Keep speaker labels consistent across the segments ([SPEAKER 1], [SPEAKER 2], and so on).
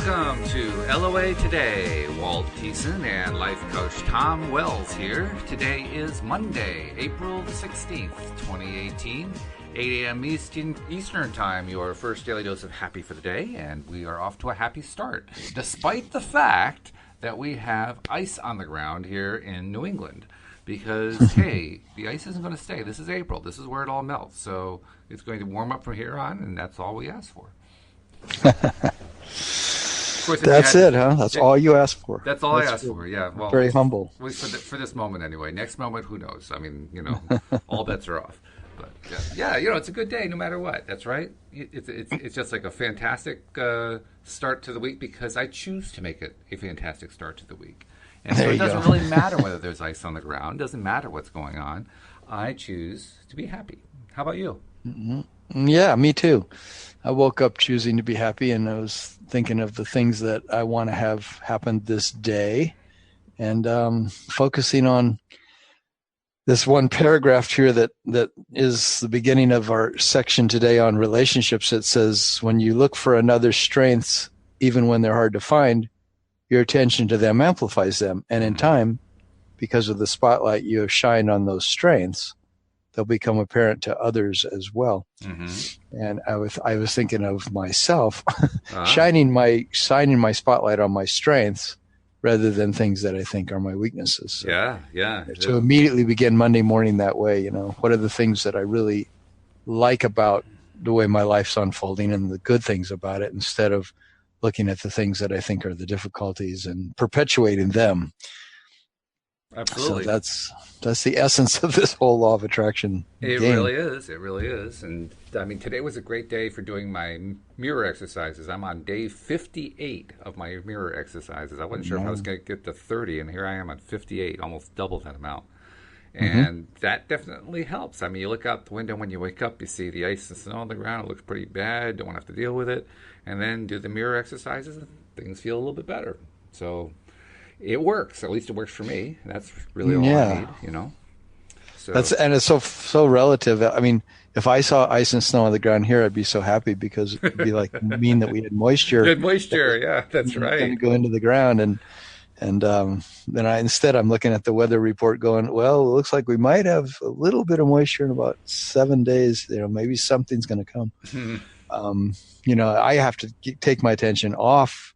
[SPEAKER 1] Welcome to LOA Today. Walt Thiessen and life coach Tom Wells here. Today is Monday, April the 16th, 2018, 8 a.m. Eastern Time, your first daily dose of happy for the day, and we are off to a happy start, despite the fact that we have ice on the ground here in New England. Because, hey, the ice isn't going to stay. This is April. This is where it all melts. So it's going to warm up from here on, and that's all we ask for. Course,
[SPEAKER 2] that's it, huh? That's all you ask for.
[SPEAKER 1] That's all I ask for, yeah. Well,
[SPEAKER 2] very humble.
[SPEAKER 1] For this moment, anyway. Next moment, who knows? I mean, all bets are off. But, yeah, it's a good day no matter what. That's right. It's just like a fantastic start to the week because I choose to make it a fantastic start to the week. And so it doesn't really matter whether there's ice on the ground. It doesn't matter what's going on. I choose to be happy. How about you?
[SPEAKER 2] Mm-hmm. Yeah, me too. I woke up choosing to be happy, and I was thinking of the things that I want to have happen this day, and focusing on this one paragraph here that is the beginning of our section today on relationships. It says, when you look for another's strengths, even when they're hard to find, your attention to them amplifies them. And in time, because of the spotlight you have shined on those strengths, they'll become apparent to others as well. Mm-hmm. And I was thinking of myself shining my spotlight on my strengths rather than things that I think are my weaknesses. So,
[SPEAKER 1] yeah.
[SPEAKER 2] To immediately begin Monday morning that way, what are the things that I really like about the way my life's unfolding and the good things about it, instead of looking at the things that I think are the difficulties and perpetuating them.
[SPEAKER 1] Absolutely.
[SPEAKER 2] So that's the essence of this whole law of attraction
[SPEAKER 1] game. It really is. And I mean, today was a great day for doing my mirror exercises. I'm on day 58 of my mirror exercises. I wasn't sure if I was going to get to 30, and here I am on 58, almost double that amount. And that definitely helps. I mean, you look out the window when you wake up, you see the ice and snow on the ground. It looks pretty bad. Don't want to have to deal with it. And then do the mirror exercises, and things feel a little bit better. So it works. At least it works for me. That's really all I need, So
[SPEAKER 2] and it's so relative. I mean, if I saw ice and snow on the ground here, I'd be so happy because it'd be like mean that we had moisture.
[SPEAKER 1] Good moisture, yeah, that's right.
[SPEAKER 2] Going to go into the ground, and then I'm looking at the weather report, going, well, it looks like we might have a little bit of moisture in about 7 days. Maybe something's going to come. I have to take my attention off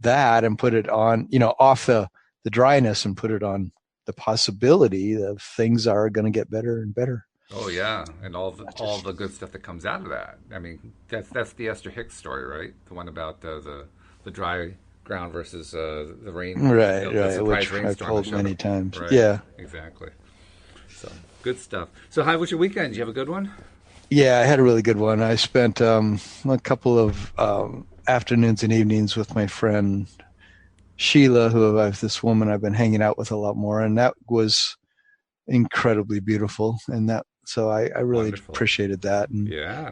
[SPEAKER 2] that and put it on, off the dryness and put it on the possibility that things are going to get better and better.
[SPEAKER 1] Oh yeah, and all the good stuff that comes out of that. I mean, that's the Esther Hicks story, right? The one about the dry ground versus the rain.
[SPEAKER 2] Right. Which I've told many times.
[SPEAKER 1] Right.
[SPEAKER 2] Yeah,
[SPEAKER 1] exactly. So good stuff. So how was your weekend? Did you have a good one?
[SPEAKER 2] Yeah, I had a really good one. I spent a couple of afternoons and evenings with my friend Sheila, this woman I've been hanging out with a lot more, and that was incredibly beautiful. And so I really appreciated that. And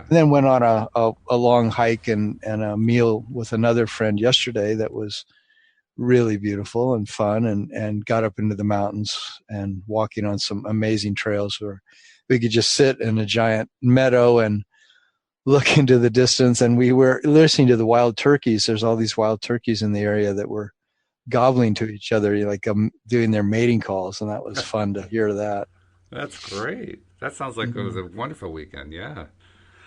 [SPEAKER 2] then went on a long hike and a meal with another friend yesterday that was really beautiful and fun, and got up into the mountains and walking on some amazing trails where we could just sit in a giant meadow and look into the distance. And we were listening to the wild turkeys. There's all these wild turkeys in the area that were gobbling to each other, doing their mating calls. And that was fun to hear that.
[SPEAKER 1] That's great. That sounds like it was a wonderful weekend. Yeah.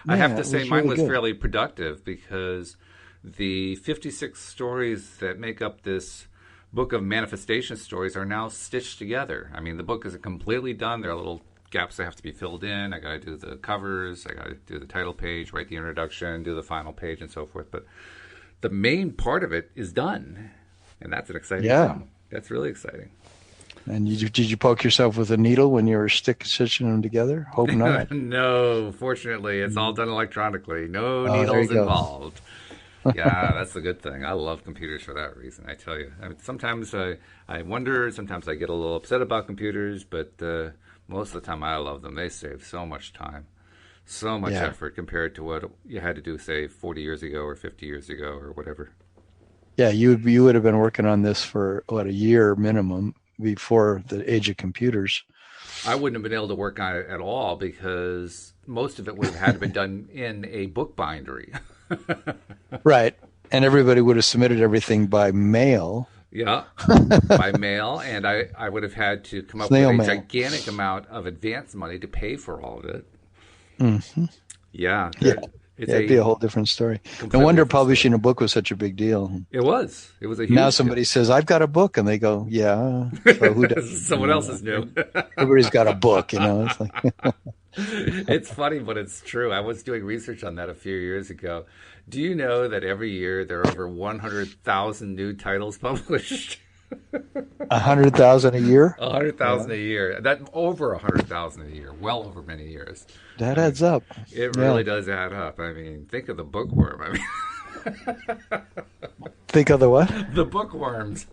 [SPEAKER 1] I have to say mine was fairly productive because the 56 stories that make up this book of manifestation stories are now stitched together. I mean, the book isn't completely done. There are little gaps that have to be filled in. I got to do the covers. I got to do the title page, write the introduction, do the final page, and so forth. But the main part of it is done, and that's an exciting thing. That's really exciting.
[SPEAKER 2] And did you poke yourself with a needle when you were stitching them together? Hope not.
[SPEAKER 1] No, fortunately, it's all done electronically. No needles involved. Yeah, that's the good thing. I love computers for that reason, I tell you. I mean, sometimes I wonder, sometimes I get a little upset about computers, but most of the time I love them. They save so much time, so much effort compared to what you had to do, say, 40 years ago or 50 years ago or whatever.
[SPEAKER 2] Yeah, you would have been working on this for, a year minimum before the age of computers.
[SPEAKER 1] I wouldn't have been able to work on it at all because most of it would have had to been done in a book bindery.
[SPEAKER 2] Right. And everybody would have submitted everything by mail,
[SPEAKER 1] Yeah, by mail, and I would have had to come up with
[SPEAKER 2] snail
[SPEAKER 1] a
[SPEAKER 2] mail.
[SPEAKER 1] gigantic amount of advance money to pay for all of it.
[SPEAKER 2] Hmm.
[SPEAKER 1] Yeah,
[SPEAKER 2] Yeah.
[SPEAKER 1] it's
[SPEAKER 2] Yeah, it'd be
[SPEAKER 1] a
[SPEAKER 2] a whole different story. No
[SPEAKER 1] completely
[SPEAKER 2] wonder
[SPEAKER 1] different story.
[SPEAKER 2] publishing a book was such a big deal.
[SPEAKER 1] It was. It was a
[SPEAKER 2] Now
[SPEAKER 1] huge
[SPEAKER 2] somebody
[SPEAKER 1] deal.
[SPEAKER 2] says, I've got a book, and they go, yeah. So who doesn't?
[SPEAKER 1] Someone else is new.
[SPEAKER 2] Everybody's got a book, It's like,
[SPEAKER 1] It's funny, but it's true. I was doing research on that a few years ago. Do you know that every year there are over 100,000 new titles published?
[SPEAKER 2] 100,000 a year?
[SPEAKER 1] 100,000
[SPEAKER 2] Yeah,
[SPEAKER 1] a year. That over 100,000 a year. Well over many years.
[SPEAKER 2] that
[SPEAKER 1] I mean,
[SPEAKER 2] adds up.
[SPEAKER 1] it
[SPEAKER 2] Yeah.
[SPEAKER 1] really does add up. I mean, think of the bookworm. I mean,
[SPEAKER 2] Think of the what?
[SPEAKER 1] the bookworms.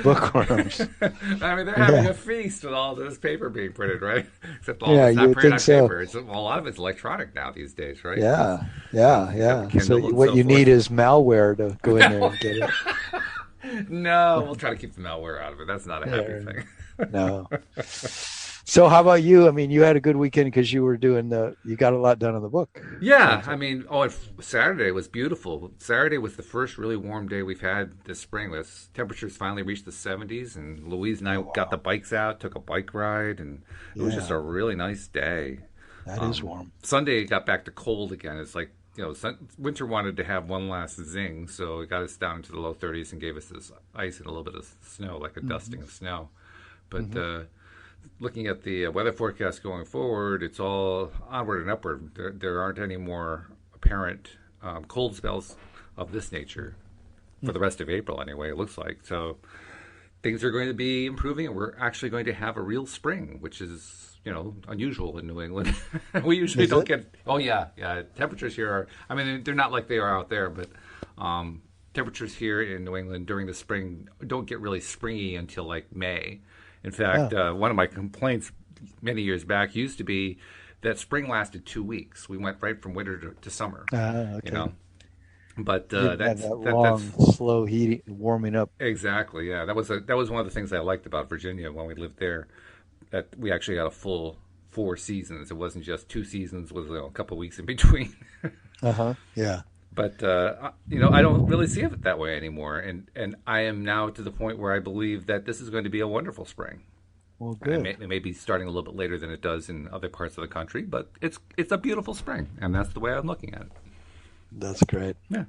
[SPEAKER 2] Bookworms.
[SPEAKER 1] I mean, they're having
[SPEAKER 2] Yeah.
[SPEAKER 1] a feast with all this paper being printed, right? Except all of
[SPEAKER 2] Yeah,
[SPEAKER 1] it's
[SPEAKER 2] you
[SPEAKER 1] not
[SPEAKER 2] would
[SPEAKER 1] printed
[SPEAKER 2] think
[SPEAKER 1] on
[SPEAKER 2] so.
[SPEAKER 1] paper. It's, well, a lot of it's electronic now these days, right?
[SPEAKER 2] Yeah, yeah,
[SPEAKER 1] You got the
[SPEAKER 2] yeah. So
[SPEAKER 1] Kindle and
[SPEAKER 2] what
[SPEAKER 1] so
[SPEAKER 2] you need
[SPEAKER 1] forth.
[SPEAKER 2] is malware to go in there and get it.
[SPEAKER 1] No, we'll try to keep the malware out of it. That's not a happy
[SPEAKER 2] Yeah,
[SPEAKER 1] thing.
[SPEAKER 2] no. So how about you? I mean, you had a good weekend because you were you got a lot done in the book.
[SPEAKER 1] Yeah,
[SPEAKER 2] Sounds
[SPEAKER 1] I
[SPEAKER 2] like.
[SPEAKER 1] mean, Saturday was beautiful. Saturday was the first really warm day we've had this spring. This temperatures finally reached the 70s, and Louise and I
[SPEAKER 2] Oh,
[SPEAKER 1] got the
[SPEAKER 2] wow.
[SPEAKER 1] bikes out, took a bike ride, and it was just
[SPEAKER 2] Yeah,
[SPEAKER 1] a really nice day.
[SPEAKER 2] that is warm.
[SPEAKER 1] Sunday it got back to cold again. It's like winter wanted to have one last zing, so it got us down into the low 30s and gave us this ice and a little bit of snow, like a
[SPEAKER 2] Hmm.
[SPEAKER 1] dusting of snow. But
[SPEAKER 2] Hmm.
[SPEAKER 1] looking at the weather forecast going forward, it's all onward and upward. There aren't any more apparent cold spells of this nature for the rest of April, anyway. It looks like so. Things are going to be improving, and we're actually going to have a real spring, which is unusual in New England. We usually
[SPEAKER 2] Is
[SPEAKER 1] don't
[SPEAKER 2] it?
[SPEAKER 1] get. Oh yeah, yeah. Temperatures here are. I mean, they're not like they are out there, but temperatures here in New England during the spring don't get really springy until like May. In fact,
[SPEAKER 2] Oh,
[SPEAKER 1] one of my complaints many years back used to be that spring lasted 2 weeks. We went right from winter to summer. You
[SPEAKER 2] okay.
[SPEAKER 1] know, but
[SPEAKER 2] You didn't have that
[SPEAKER 1] that's
[SPEAKER 2] long, slow heating, warming up.
[SPEAKER 1] exactly, yeah. That was one of the things I liked about Virginia when we lived there. That we actually got a full 4 seasons. It wasn't just 2 seasons with a couple of weeks in between.
[SPEAKER 2] Uh-huh. Yeah.
[SPEAKER 1] But I don't really see it that way anymore, and I am now to the point where I believe that this is going to be a wonderful spring.
[SPEAKER 2] Well,
[SPEAKER 1] It
[SPEAKER 2] good.
[SPEAKER 1] may be starting a little bit later than it does in other parts of the country, but it's a beautiful spring, and that's the way I'm looking at it.
[SPEAKER 2] That's great.
[SPEAKER 1] Yeah,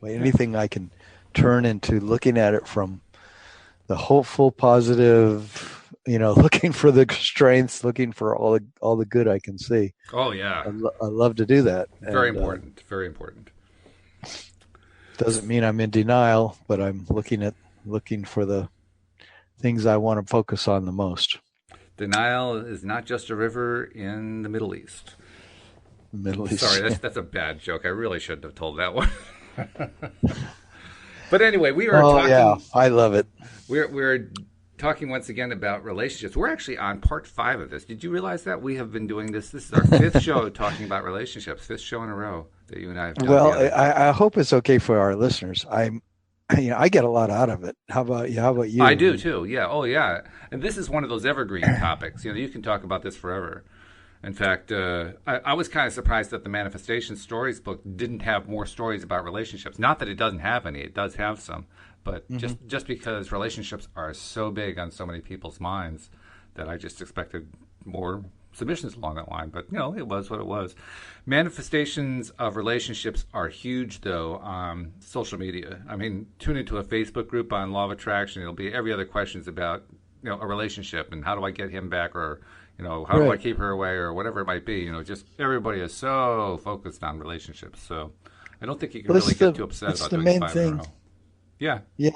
[SPEAKER 1] yeah.
[SPEAKER 2] Anything I can turn into looking at it from the hopeful, positive, looking for the strengths, looking for all the good I can see.
[SPEAKER 1] Oh yeah,
[SPEAKER 2] I love to do that,
[SPEAKER 1] very
[SPEAKER 2] and
[SPEAKER 1] important. Very important.
[SPEAKER 2] doesn't mean I'm in denial, but I'm looking for the things I want to focus on the most.
[SPEAKER 1] Denial is not just a river in the Middle East.
[SPEAKER 2] The Middle
[SPEAKER 1] Sorry,
[SPEAKER 2] East.
[SPEAKER 1] that's a bad joke. I really shouldn't have told that one. But anyway,
[SPEAKER 2] Oh yeah, I love it.
[SPEAKER 1] we're talking once again about relationships. We're actually on part 5 of this. Did you realize that we have been doing this? This is our 5th show talking about relationships. 5th show in a row that you and I have done
[SPEAKER 2] Well,
[SPEAKER 1] together.
[SPEAKER 2] I hope it's okay for our listeners. I get a lot out of it. How about you? How about you?
[SPEAKER 1] I do too. Yeah. Oh, yeah. And this is one of those evergreen topics. You can talk about this forever. In fact, I was kind of surprised that the Manifestation Stories book didn't have more stories about relationships. Not that it doesn't have any; it does have some. But
[SPEAKER 2] Hmm.
[SPEAKER 1] just because relationships are so big on so many people's minds, that I just expected more submissions along that line. But it was what it was. Manifestations of relationships are huge, though, on social media. I mean, tune into a Facebook group on Law of Attraction. It'll be every other questions about a relationship and how do I get him back, or how do I
[SPEAKER 2] Right.
[SPEAKER 1] keep her away, or whatever it might be. Just everybody is so focused on relationships. So I don't think you can
[SPEAKER 2] Well,
[SPEAKER 1] really get too upset
[SPEAKER 2] it's
[SPEAKER 1] about
[SPEAKER 2] the
[SPEAKER 1] doing
[SPEAKER 2] main
[SPEAKER 1] 5 in a
[SPEAKER 2] thing.
[SPEAKER 1] row. Yeah,
[SPEAKER 2] Yeah,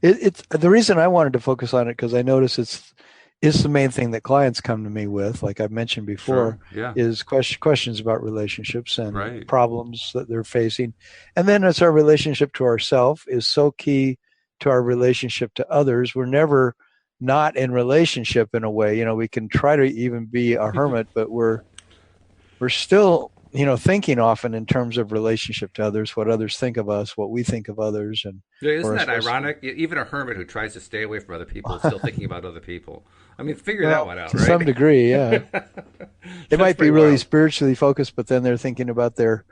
[SPEAKER 2] it's the reason I wanted to focus on it because I notice it's the main thing that clients come to me with. Like I mentioned
[SPEAKER 1] sure.
[SPEAKER 2] before,
[SPEAKER 1] Yeah,
[SPEAKER 2] is questions about relationships and
[SPEAKER 1] right.
[SPEAKER 2] problems that they're facing, and then it's our relationship to ourself is so key to our relationship to others. We're never not in relationship in a way. We can try to even be a hermit, but we're still thinking often in terms of relationship to others, what others think of us, what we think of others, and
[SPEAKER 1] Yeah,
[SPEAKER 2] or
[SPEAKER 1] isn't that
[SPEAKER 2] especially
[SPEAKER 1] ironic? Even a hermit who tries to stay away from other people is still thinking about other people. I mean, figure that
[SPEAKER 2] well,
[SPEAKER 1] one out,
[SPEAKER 2] to some
[SPEAKER 1] right?
[SPEAKER 2] degree, yeah. They
[SPEAKER 1] That's
[SPEAKER 2] might be
[SPEAKER 1] pretty
[SPEAKER 2] really
[SPEAKER 1] wild.
[SPEAKER 2] spiritually focused, but then they're thinking about their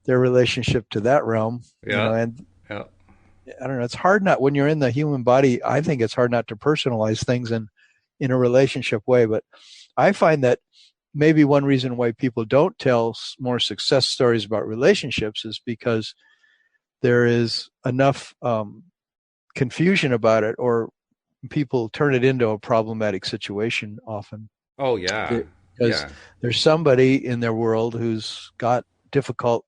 [SPEAKER 2] their relationship to that realm,
[SPEAKER 1] Yeah.
[SPEAKER 2] and
[SPEAKER 1] Yeah.
[SPEAKER 2] I don't know, it's hard not when you're in the human body. I think it's hard not to personalize things in a relationship way. But I find that maybe one reason why people don't tell more success stories about relationships is because there is enough confusion about it, or people turn it into a problematic situation often.
[SPEAKER 1] Oh yeah.
[SPEAKER 2] Because
[SPEAKER 1] Yeah.
[SPEAKER 2] there's somebody in their world who's got difficult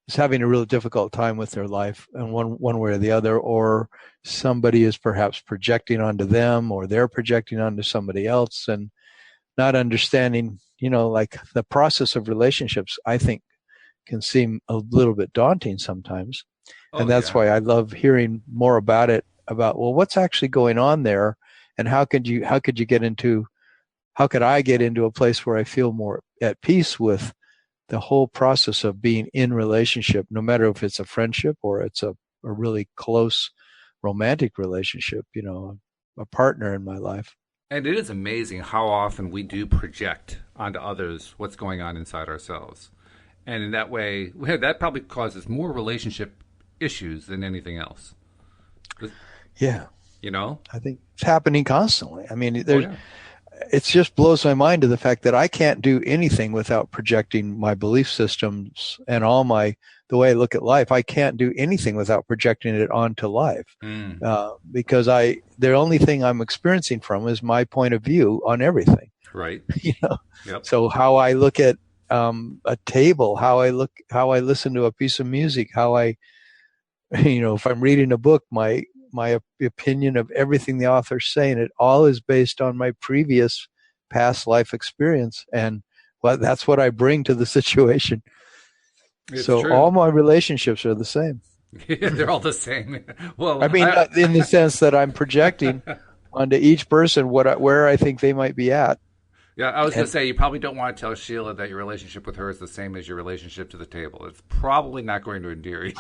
[SPEAKER 2] is having a real difficult time with their life, and one way or the other, or somebody is perhaps projecting onto them, or they're projecting onto somebody else, and not understanding, like the process of relationships, I think can seem a little bit daunting sometimes.
[SPEAKER 1] Oh
[SPEAKER 2] And that's
[SPEAKER 1] yeah.
[SPEAKER 2] why I love hearing more about it, about, well, what's actually going on there, and how could I get into a place where I feel more at peace with the whole process of being in relationship, no matter if it's a friendship or it's a really close romantic relationship, a partner in my life.
[SPEAKER 1] And it is amazing how often we do project onto others what's going on inside ourselves. And in that way, that probably causes more relationship issues than anything else.
[SPEAKER 2] Yeah,
[SPEAKER 1] You know?
[SPEAKER 2] I think it's happening constantly. I mean,
[SPEAKER 1] Oh, yeah.
[SPEAKER 2] it just blows my mind to the fact that I can't do anything without projecting my belief systems and the way I look at life. I can't do anything without projecting it onto life,
[SPEAKER 1] Mm,
[SPEAKER 2] because the only thing I'm experiencing from is my point of view on everything.
[SPEAKER 1] right.
[SPEAKER 2] You know,
[SPEAKER 1] Yep.
[SPEAKER 2] so how I look at a table, how I listen to a piece of music, how I, if I'm reading a book, my opinion of everything the author's saying, it all is based on my previous past life experience, and that's what I bring to the situation.
[SPEAKER 1] It's
[SPEAKER 2] So
[SPEAKER 1] true.
[SPEAKER 2] all my relationships are the same.
[SPEAKER 1] They're all the same. Well,
[SPEAKER 2] I mean,
[SPEAKER 1] I.
[SPEAKER 2] in the sense that I'm projecting onto each person where I think they might be at.
[SPEAKER 1] Yeah, I was going to
[SPEAKER 2] And
[SPEAKER 1] say, you probably don't want to tell Sheila that your relationship with her is the same as your relationship to the table. It's probably not going to endear you.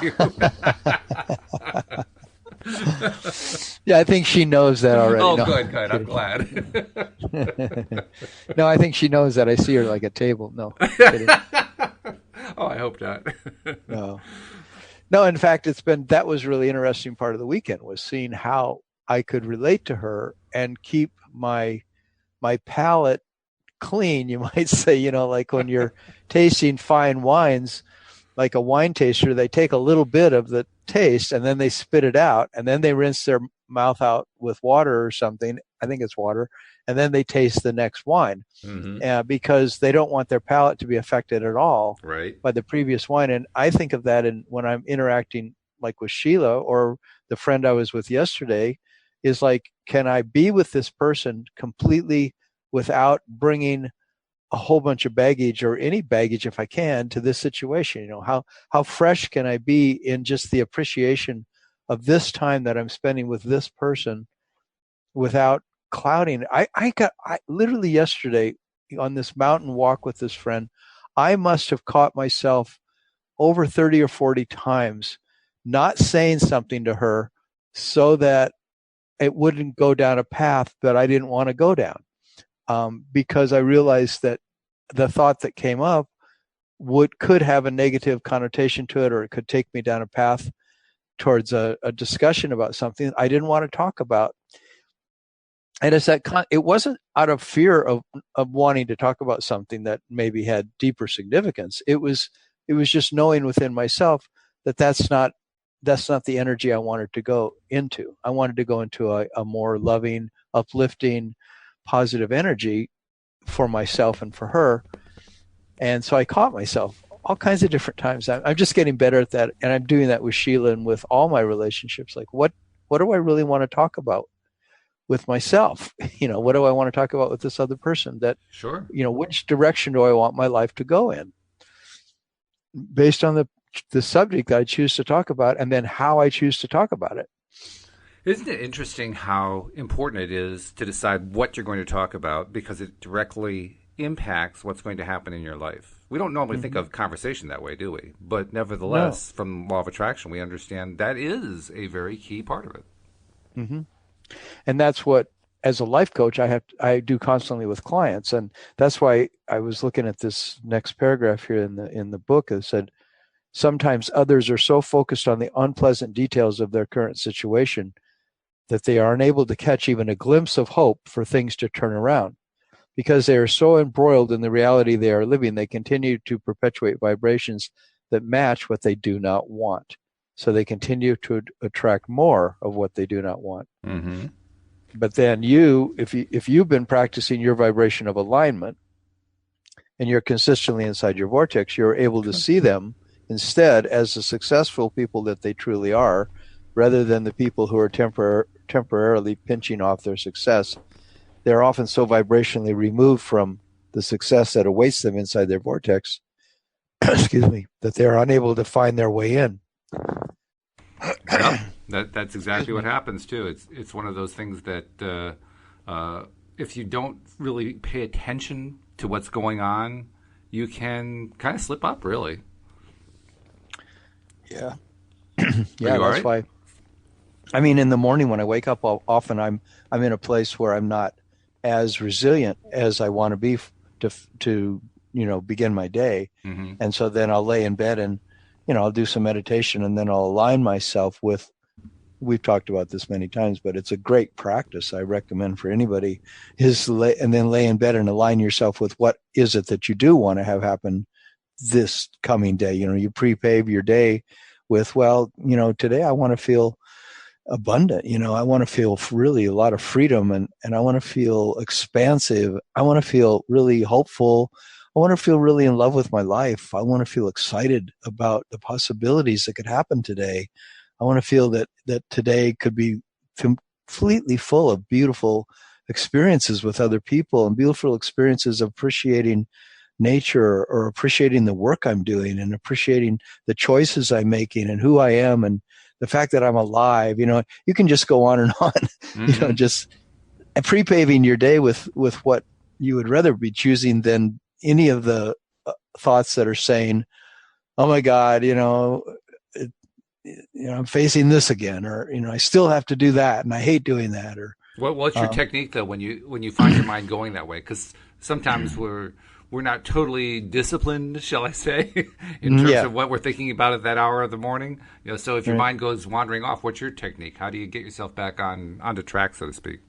[SPEAKER 2] yeah, I think she knows that already.
[SPEAKER 1] Oh,
[SPEAKER 2] No,
[SPEAKER 1] good,
[SPEAKER 2] I'm
[SPEAKER 1] good. I'm
[SPEAKER 2] kidding.
[SPEAKER 1] glad.
[SPEAKER 2] No, I think she knows that I see her like a table. No, I'm kidding.
[SPEAKER 1] Oh, I hope not.
[SPEAKER 2] No. No, in fact, that was really interesting part of the weekend, was seeing how I could relate to her and keep my palate clean, you might say, like when you're tasting fine wines, like a wine taster, they take a little bit of the taste and then they spit it out, and then they rinse their mouth out with water or something. I think it's water. And then they taste the next wine,
[SPEAKER 1] Hmm.
[SPEAKER 2] because they don't want their palate to be affected at all
[SPEAKER 1] Right.
[SPEAKER 2] by the previous wine. And I think of that when I'm interacting, like with Sheila or the friend I was with yesterday, is like, can I be with this person completely without bringing a whole bunch of baggage, or any baggage if I can, to this situation? How fresh can I be in just the appreciation of this time that I'm spending with this person without clouding. I literally yesterday on this mountain walk with this friend, I must have caught myself over 30 or 40 times not saying something to her so that it wouldn't go down a path that I didn't want to go down, because I realized that the thought that came up could have a negative connotation to it, or it could take me down a path towards a discussion about something I didn't want to talk about. And it wasn't out of fear of wanting to talk about something that maybe had deeper significance. It was just knowing within myself that that's not the energy I wanted to go into. I wanted to go into a more loving, uplifting, positive energy for myself and for her. And so I caught myself all kinds of different times. I'm just getting better at that, and I'm doing that with Sheila and with all my relationships. Like, what do I really want to talk about with myself? What do I want to talk about with this other person? That,
[SPEAKER 1] Sure.
[SPEAKER 2] which direction do I want my life to go in, based on the subject that I choose to talk about, and then how I choose to talk about it.
[SPEAKER 1] Isn't it interesting how important it is to decide what you're going to talk about, because it directly impacts what's going to happen in your life? We don't normally think of conversation that way, do we? But
[SPEAKER 2] No.
[SPEAKER 1] nevertheless, from law of attraction, we understand that is a very key part of it.
[SPEAKER 2] hmm And that's what, as a life coach, I do constantly with clients, and that's why I was looking at this next paragraph here in the book. It said, sometimes others are so focused on the unpleasant details of their current situation that they are unable to catch even a glimpse of hope for things to turn around. Because they are so embroiled in the reality they are living, they continue to perpetuate vibrations that match what they do not want. So they continue to attract more of what they do not want.
[SPEAKER 1] Mm-hmm.
[SPEAKER 2] But then if you've been practicing your vibration of alignment and you're consistently inside your vortex, you're able to see them instead as the successful people that they truly are, rather than the people who are temporarily pinching off their success. They're often so vibrationally removed from the success that awaits them inside their vortex, excuse me, that they're unable to find their way in.
[SPEAKER 1] Yep. That's exactly what happens too. It's one of those things that if you don't really pay attention to what's going on, you can kind of slip up, really.
[SPEAKER 2] Yeah. Yeah, that's why. I mean, in the morning when I wake up, often I'm in a place where I'm not as resilient as I want to be to begin my day.
[SPEAKER 1] Mm-hmm.
[SPEAKER 2] And so then I'll lay in bed and I'll do some meditation, and then I'll align myself with. We've talked about this many times, but it's a great practice I recommend for anybody, and then lay in bed and align yourself with what is it that you do want to have happen this coming day. You pre-pave your day with, today I want to feel abundant. I want to feel really a lot of freedom, and I want to feel expansive. I want to feel really hopeful. I want to feel really in love with my life. I want to feel excited about the possibilities that could happen today. I want to feel that today could be completely full of beautiful experiences with other people and beautiful experiences of appreciating nature or appreciating the work I'm doing and appreciating the choices I'm making and who I am and the fact that I'm alive. You can just go on and on,
[SPEAKER 1] Mm-hmm.
[SPEAKER 2] just pre-paving your day with what you would rather be choosing than any of the thoughts that are saying, oh my God, I'm facing this again, or I still have to do that, and I hate doing that. Or
[SPEAKER 1] What's your technique though when you find your mind going that way? Because sometimes we're not totally disciplined, shall I say, in terms of what we're thinking about at that hour of the morning. So if your mind goes wandering off, what's your technique? How do you get yourself back onto track, so to speak?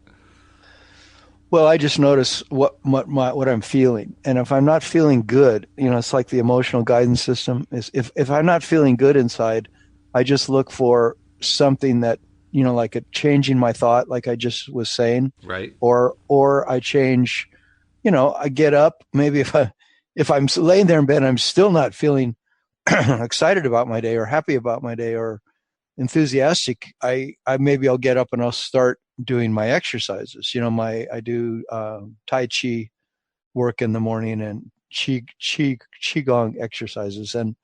[SPEAKER 2] Well, I just notice what I'm feeling, and if I'm not feeling good, it's like the emotional guidance system. Is if I'm not feeling good inside, I just look for something that, like a changing my thought, like I just was saying,
[SPEAKER 1] Right.
[SPEAKER 2] Or I change, I get up. Maybe if I'm laying there in bed, I'm still not feeling excited about my day or happy about my day or enthusiastic. Maybe I'll get up and I'll start doing my exercises. I do Tai Chi work in the morning and Qigong exercises. And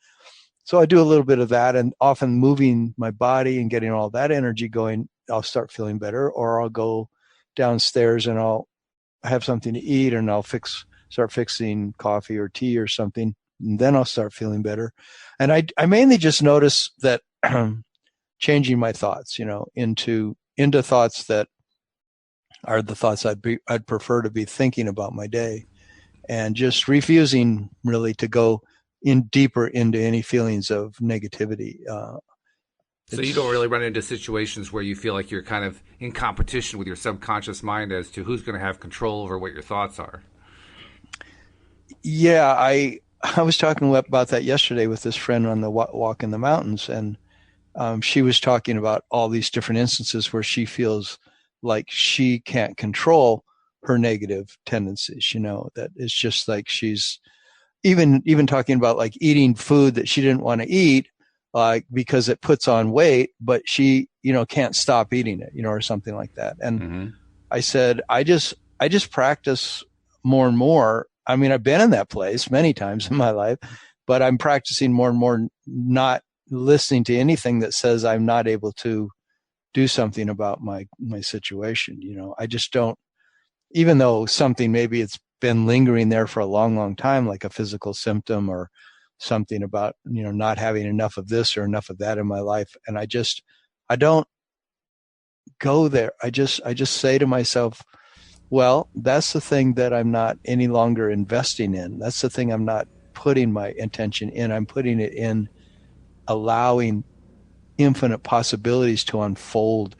[SPEAKER 2] so I do a little bit of that, and often moving my body and getting all that energy going, I'll start feeling better. Or I'll go downstairs and I'll have something to eat, and I'll start fixing coffee or tea or something, and then I'll start feeling better. And I mainly just notice that changing my thoughts, into thoughts that are the thoughts I'd prefer to be thinking about my day, and just refusing really to go in deeper into any feelings of negativity.
[SPEAKER 1] So you don't really run into situations where you feel like you're kind of in competition with your subconscious mind as to who's going to have control over what your thoughts are.
[SPEAKER 2] Yeah, I was talking about that yesterday with this friend on the walk in the mountains, and she was talking about all these different instances where she feels like she can't control her negative tendencies. That it's just like she's even talking about like eating food that she didn't want to eat, like because it puts on weight, but she can't stop eating it, or something like that. And I said, I just practice more and more. I mean, I've been in that place many times in my life, but I'm practicing more and more not listening to anything that says I'm not able to do something about my situation. I just don't, even though something, maybe it's been lingering there for a long, long time, like a physical symptom or something about, not having enough of this or enough of that in my life. And I don't go there. I just say to myself, well, that's the thing that I'm not any longer investing in. That's the thing I'm not putting my attention in. I'm putting it in allowing infinite possibilities to unfold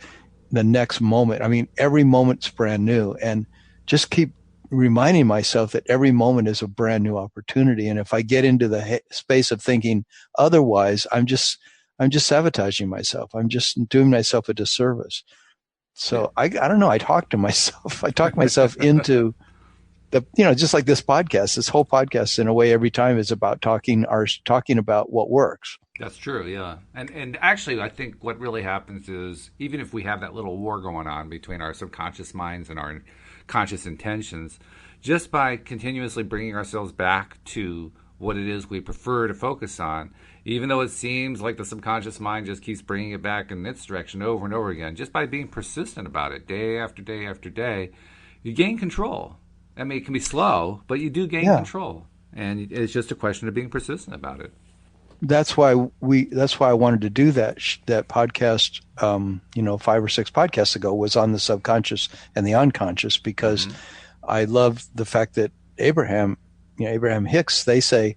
[SPEAKER 2] the next moment. I mean, every moment's brand new, and just keep reminding myself that every moment is a brand new opportunity. And if I get into the space of thinking otherwise, I'm just sabotaging myself. I'm just doing myself a disservice. So I don't know. I talk to myself. I talk myself into just like this podcast. This whole podcast, in a way, every time is about talking about what works.
[SPEAKER 1] That's true, yeah. And actually, I think what really happens is, even if we have that little war going on between our subconscious minds and our conscious intentions, just by continuously bringing ourselves back to what it is we prefer to focus on, even though it seems like the subconscious mind just keeps bringing it back in its direction over and over again, just by being persistent about it day after day after day, you gain control. I mean, it can be slow, but you do gain control. And it's just a question of being persistent about it.
[SPEAKER 2] That's why I wanted to do that podcast, 5 or 6 podcasts ago, was on the subconscious and the unconscious, because I love the fact that Abraham Hicks, they say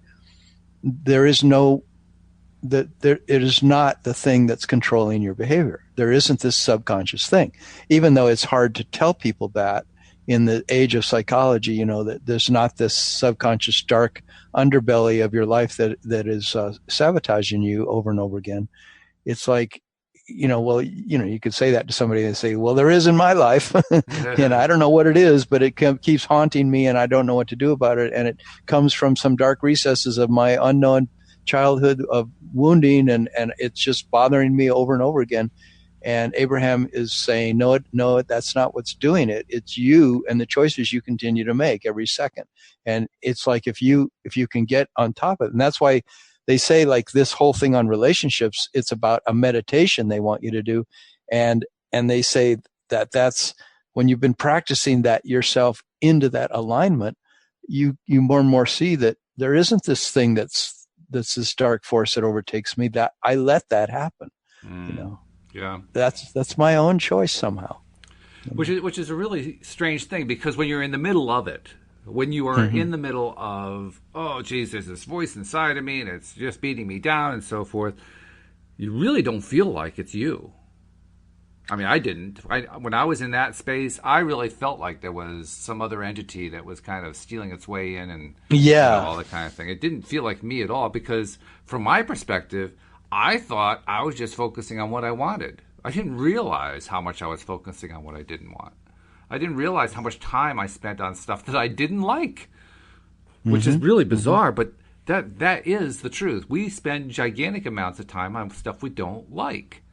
[SPEAKER 2] it is not the thing that's controlling your behavior. There isn't this subconscious thing, even though it's hard to tell people that in the age of psychology, that there's not this subconscious dark underbelly of your life that is sabotaging you over and over again. It's like, you could say that to somebody and say, well, there is in my life, and I don't know what it is, but it keeps haunting me and I don't know what to do about it. And it comes from some dark recesses of my unknown childhood of wounding, and it's just bothering me over and over again. And Abraham is saying, no, that's not what's doing it. It's you and the choices you continue to make every second. And it's like, if you can get on top of it, and that's why they say, like, this whole thing on relationships, it's about a meditation they want you to do. And they say that that's when you've been practicing that yourself into that alignment, you more and more see that there isn't this thing that's this dark force that overtakes me, that I let that happen.
[SPEAKER 1] Yeah,
[SPEAKER 2] that's my own choice somehow.
[SPEAKER 1] Which is a really strange thing, because when you're in the middle of it, when you are in the middle of, oh, geez, there's this voice inside of me and it's just beating me down and so forth, you really don't feel like it's you. I mean, I didn't. When I was in that space, I really felt like there was some other entity that was kind of stealing its way in and all that kind of thing. It didn't feel like me at all, because from my perspective, I thought I was just focusing on what I wanted. I didn't realize how much I was focusing on what I didn't want. I didn't realize how much time I spent on stuff that I didn't like, which is really bizarre, but that is the truth. We spend gigantic amounts of time on stuff we don't like.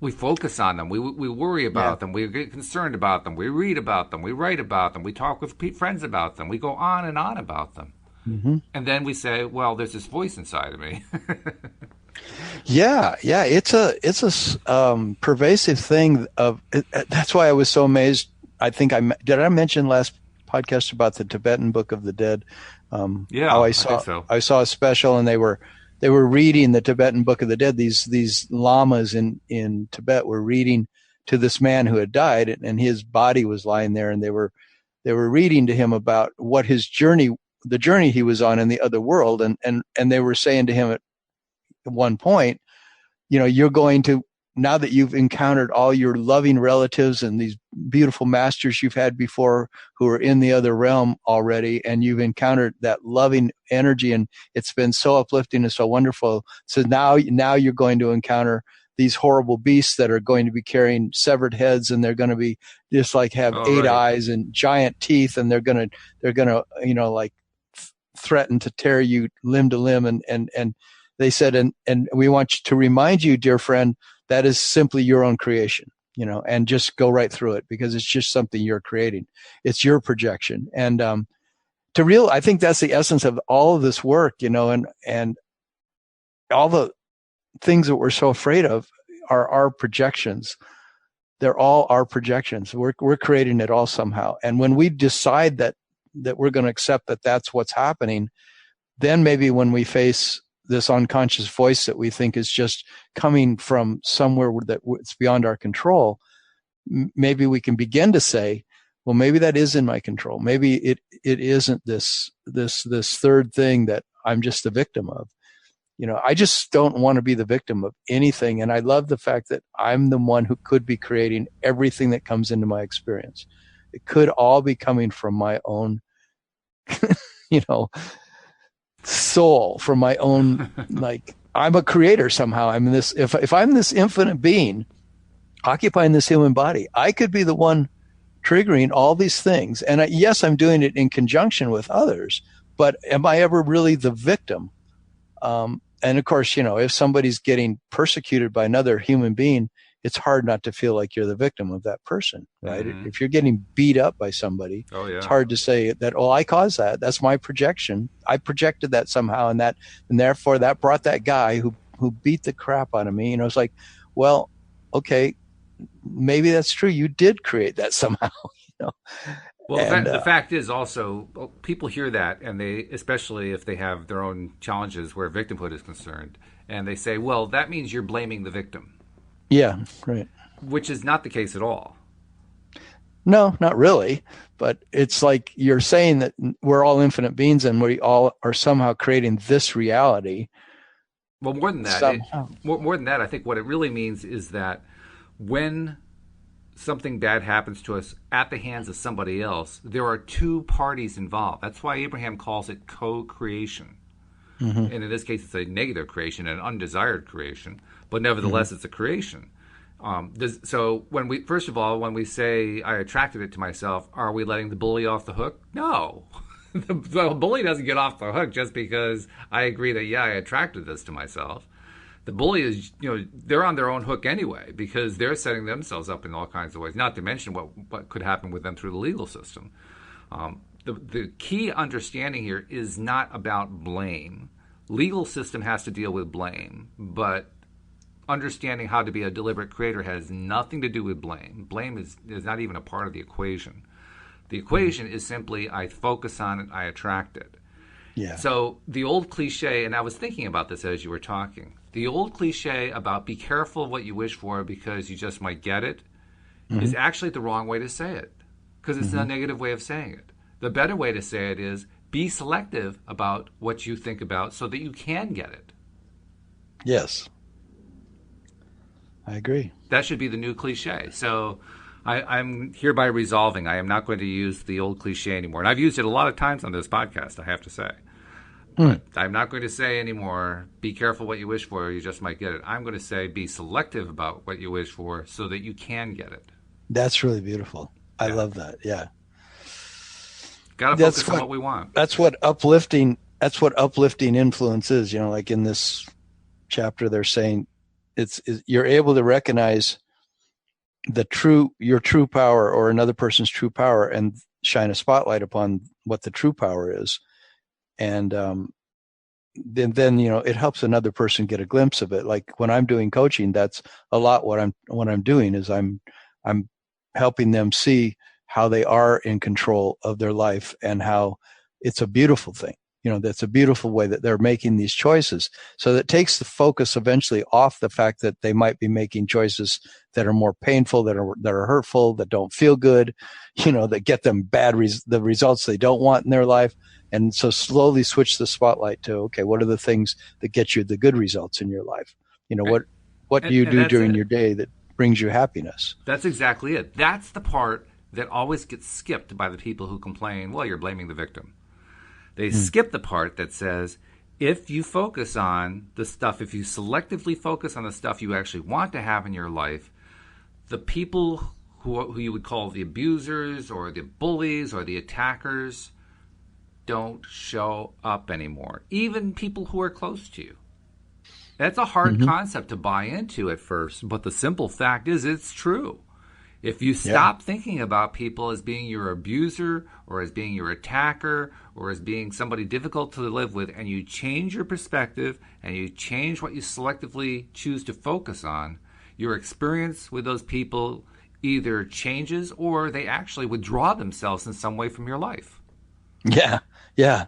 [SPEAKER 1] We focus on them. We worry about them. We get concerned about them. We read about them. We write about them. We talk with friends about them. We go on and on about them. And then we say, well, there's this voice inside of me.
[SPEAKER 2] Yeah. It's a pervasive thing. That's why I was so amazed. I think did I mention last podcast about the Tibetan Book of the Dead?
[SPEAKER 1] How I think so.
[SPEAKER 2] I saw a special, and they were reading the Tibetan Book of the Dead. These lamas in Tibet were reading to this man who had died, and his body was lying there, and they were reading to him about what the journey he was on in the other world, and they were saying to him at one point, you're going to, now that you've encountered all your loving relatives and these beautiful masters you've had before who are in the other realm already, and you've encountered that loving energy, and it's been so uplifting and so wonderful. So now you're going to encounter these horrible beasts that are going to be carrying severed heads, and they're going to be just like have 8 eyes and giant teeth, and they're going to like threaten to tear you limb to limb. And they said, and we want to remind you, dear friend, that is simply your own creation, and just go right through it, because it's just something you're creating. It's your projection. And I think that's the essence of all of this work, and all the things that we're so afraid of are our projections. They're all our projections. We're creating it all somehow. And when we decide that we're going to accept that that's what's happening, then maybe when we face this unconscious voice that we think is just coming from somewhere that it's beyond our control, maybe we can begin to say, well, maybe that is in my control. Maybe it isn't this third thing that I'm just the victim of. I just don't want to be the victim of anything. And I love the fact that I'm the one who could be creating everything that comes into my experience. It could all be coming from my own, soul, from my own, like, I'm a creator somehow. I'm this, if I'm this infinite being occupying this human body, I could be the one triggering all these things. And yes, I'm doing it in conjunction with others, but am I ever really the victim? And of course, if somebody's getting persecuted by another human being, it's hard not to feel like you're the victim of that person, right? Mm-hmm. If you're getting beat up by somebody, It's hard to say that, I caused that. That's my projection. I projected that somehow, and therefore that brought that guy who beat the crap out of me. It's like, well, okay, maybe that's true. You did create that somehow,
[SPEAKER 1] Well, the fact is also, people hear that, and they, especially if they have their own challenges where victimhood is concerned, and they say, well, that means you're blaming the victim.
[SPEAKER 2] Yeah, right.
[SPEAKER 1] Which is not the case at all.
[SPEAKER 2] No, not really. But it's like you're saying that we're all infinite beings and we all are somehow creating this reality.
[SPEAKER 1] Well, more than that, more than that, I think what it really means is that when something bad happens to us at the hands of somebody else, there are two parties involved. That's why Abraham calls it co-creation. Mm-hmm. And in this case, it's a negative creation, an undesired creation, but nevertheless, it's a creation. So when we say I attracted it to myself, are we letting the bully off the hook? No. The bully doesn't get off the hook just because I agree that, I attracted this to myself. The bully is, they're on their own hook anyway because they're setting themselves up in all kinds of ways, not to mention what could happen with them through the legal system. The key understanding here is not about blame. Legal system has to deal with blame, but understanding how to be a deliberate creator has nothing to do with blame. Blame is not even a part of the equation. The equation is simply I focus on it, I attract it.
[SPEAKER 2] Yeah.
[SPEAKER 1] So the old cliche, and I was thinking about this as you were talking, the old cliche about be careful what you wish for because you just might get it is actually the wrong way to say it because it's a negative way of saying it. The better way to say it is be selective about what you think about so that you can get it.
[SPEAKER 2] Yes. I agree.
[SPEAKER 1] That should be the new cliche. So I'm hereby resolving I am not going to use the old cliche anymore. And I've used it a lot of times on this podcast, I have to say. But I'm not going to say anymore, be careful what you wish for, you just might get it. I'm going to say be selective about what you wish for so that you can get it.
[SPEAKER 2] That's really beautiful. I love that. Yeah.
[SPEAKER 1] Got to focus on what we want.
[SPEAKER 2] That's what uplifting influence is. Like in this chapter, they're saying you're able to recognize your true power or another person's true power and shine a spotlight upon what the true power is. And then it helps another person get a glimpse of it. Like when I'm doing coaching, that's a lot what I'm doing is I'm helping them see how they are in control of their life and how it's a beautiful thing. That's a beautiful way that they're making these choices. So that takes the focus eventually off the fact that they might be making choices that are more painful, that are hurtful, that don't feel good, that get them the results they don't want in their life. And so slowly switch the spotlight to, okay, what are the things that get you the good results in your life? What do you do during your day that brings you happiness?
[SPEAKER 1] That's exactly it. That's the part that always gets skipped by the people who complain, well, you're blaming the victim. They skip the part that says, if you focus on the stuff, if you selectively focus on the stuff you actually want to have in your life, the people who you would call the abusers or the bullies or the attackers don't show up anymore. Even people who are close to you. That's a hard concept to buy into at first, but the simple fact is it's true. If you stop thinking about people as being your abuser or as being your attacker or as being somebody difficult to live with, and you change your perspective and you change what you selectively choose to focus on, your experience with those people either changes or they actually withdraw themselves in some way from your life.
[SPEAKER 2] Yeah.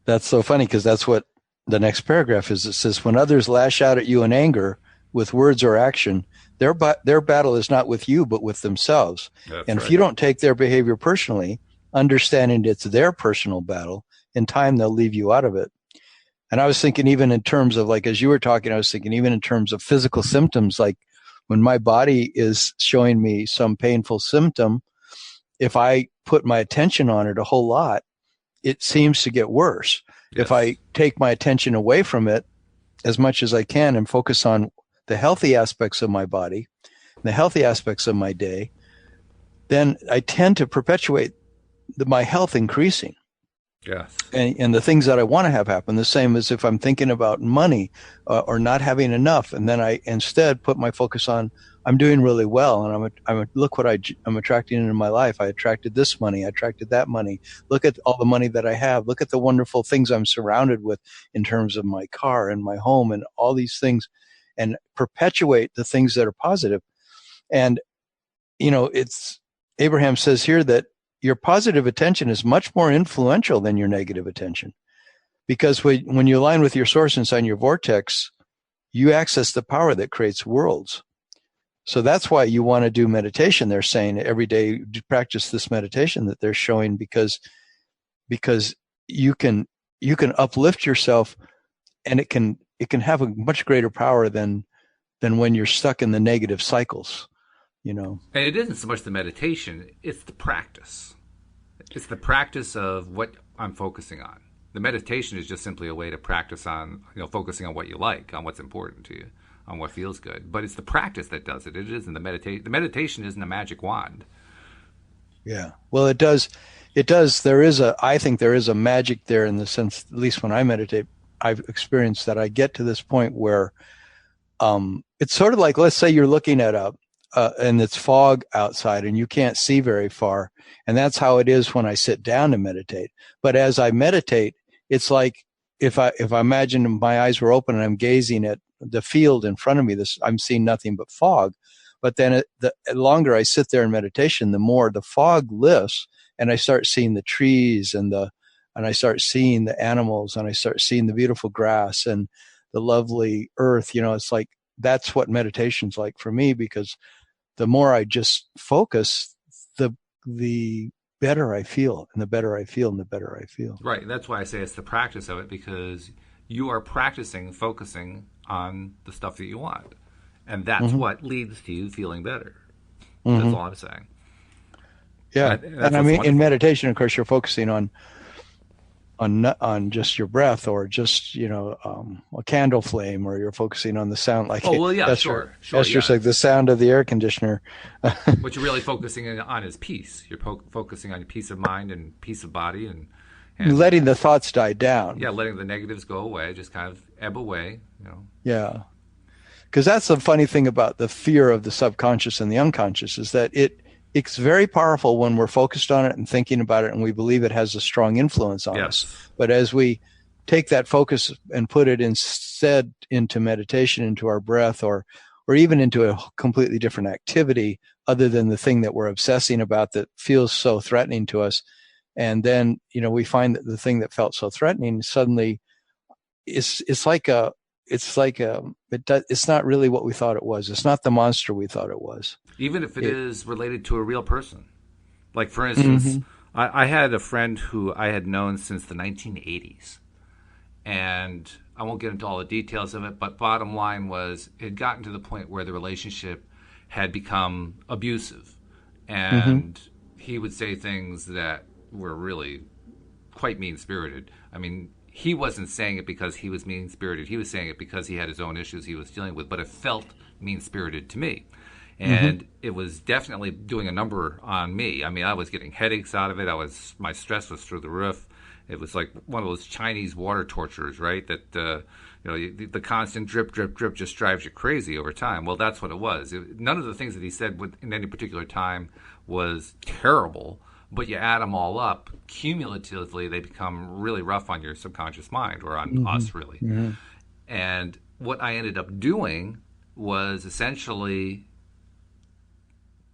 [SPEAKER 2] That's so funny because that's what the next paragraph is. It says, when others lash out at you in anger with words or action, their battle is not with you, but with themselves. That's and right. If you don't take their behavior personally, understanding it's their personal battle, in time they'll leave you out of it. And I was thinking even in terms of like, as you were talking, I was thinking even in terms of physical symptoms, like when my body is showing me some painful symptom, if I put my attention on it a whole lot, it seems to get worse. If
[SPEAKER 1] Yes.
[SPEAKER 2] I take my attention away from it as much as I can and focus on the healthy aspects of my body, the healthy aspects of my day, then I tend to perpetuate my health increasing.
[SPEAKER 1] Yes.
[SPEAKER 2] And the things that I want to have happen. The same as if I'm thinking about money or not having enough, and then I instead put my focus on I'm doing really well, and look what I'm attracting into my life. I attracted this money, I attracted that money. Look at all the money that I have. Look at the wonderful things I'm surrounded with in terms of my car and my home and all these things, and perpetuate the things that are positive. And it's Abraham says here that your positive attention is much more influential than your negative attention. Because when you align with your source inside your vortex, you access the power that creates worlds. So that's why you want to do meditation. They're saying every day practice this meditation that they're showing because you can uplift yourself, and it can have a much greater power than when you're stuck in the negative cycles.
[SPEAKER 1] And it isn't so much the meditation, it's the practice. It's the practice of what I'm focusing on. The meditation is just simply a way to practice on, focusing on what you like, on what's important to you, on what feels good. But it's the practice that does it. It isn't the meditation. The meditation isn't a magic wand.
[SPEAKER 2] Yeah. Well, it does. I think there is a magic there in the sense, at least when I meditate, I've experienced that I get to this point where it's sort of like, let's say you're looking at and it's fog outside and you can't see very far. And that's how it is when I sit down to meditate. But as I meditate, it's like if I imagine my eyes were open and I'm gazing at the field in front of me, I'm seeing nothing but fog. But then the longer I sit there in meditation, the more the fog lifts, and I start seeing the trees and I start seeing the animals, and I start seeing the beautiful grass and the lovely earth. It's like that's what meditation's like for me, because the more I just focus, the better I feel, and the better I feel, and the better I feel.
[SPEAKER 1] Right. That's why I say it's the practice of it, because you are practicing focusing on the stuff that you want. And that's what leads to you feeling better. That's all I'm saying.
[SPEAKER 2] Yeah. And I mean, in meditation, of course, you're focusing on just your breath, or just a candle flame, or you're focusing on the sound. Like,
[SPEAKER 1] oh well, yeah,
[SPEAKER 2] that's
[SPEAKER 1] sure.
[SPEAKER 2] just like the sound of the air conditioner.
[SPEAKER 1] What you're really focusing on is peace. You're focusing on peace of mind and peace of body, and
[SPEAKER 2] letting the thoughts die down.
[SPEAKER 1] Yeah, letting the negatives go away, just kind of ebb away.
[SPEAKER 2] Yeah, because that's the funny thing about the fear of the subconscious and the unconscious, is that it's very powerful when we're focused on it and thinking about it, and we believe it has a strong influence on us. But as we take that focus and put it instead into meditation, into our breath, or even into a completely different activity other than the thing that we're obsessing about that feels so threatening to us, and then we find that the thing that felt so threatening suddenly it's not really what we thought it was. It's not the monster we thought it was.
[SPEAKER 1] Even if it is related to a real person. Like, for instance, I had a friend who I had known since the 1980s. And I won't get into all the details of it, but bottom line was it had gotten to the point where the relationship had become abusive. And he would say things that were really quite mean-spirited. I mean, he wasn't saying it because he was mean-spirited. He was saying it because he had his own issues he was dealing with, but it felt mean-spirited to me. And it was definitely doing a number on me. I mean, I was getting headaches out of it. My stress was through the roof. It was like one of those Chinese water tortures, right? That the constant drip, drip, drip just drives you crazy over time. Well, that's what it was. None of the things that he said in any particular time was terrible, but you add them all up, cumulatively, they become really rough on your subconscious mind, or on us, really. And what I ended up doing was essentially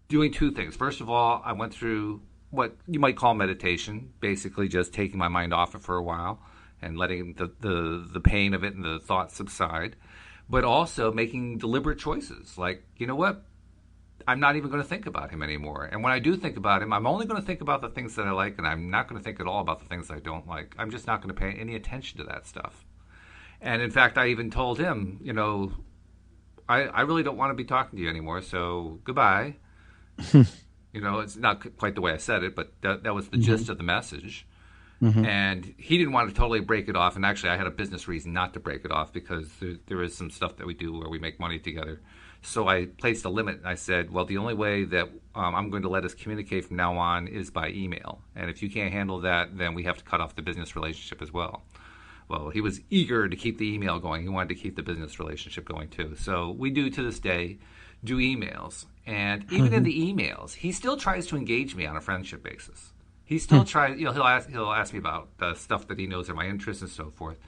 [SPEAKER 1] doing two things. First of all, I went through what you might call meditation, basically just taking my mind off it for a while and letting the pain of it and the thoughts subside, but also making deliberate choices. Like, you know what? I'm not even going to think about him anymore. And when I do think about him, I'm only going to think about the things that I like, and I'm not going to think at all about the things I don't like. I'm just not going to pay any attention to that stuff. And in fact, I even told him, I really don't want to be talking to you anymore. So goodbye. It's not quite the way I said it, but that was the gist of the message.
[SPEAKER 2] Mm-hmm.
[SPEAKER 1] And he didn't want to totally break it off. And actually, I had a business reason not to break it off because there is some stuff that we do where we make money together. So I placed a limit. I said, well, the only way that I'm going to let us communicate from now on is by email. And if you can't handle that, then we have to cut off the business relationship as well. Well, he was eager to keep the email going. He wanted to keep the business relationship going too. So we do to this day do emails. And even in the emails, he still tries to engage me on a friendship basis. He still tries, he'll ask me about stuff that he knows are my interests and so forth.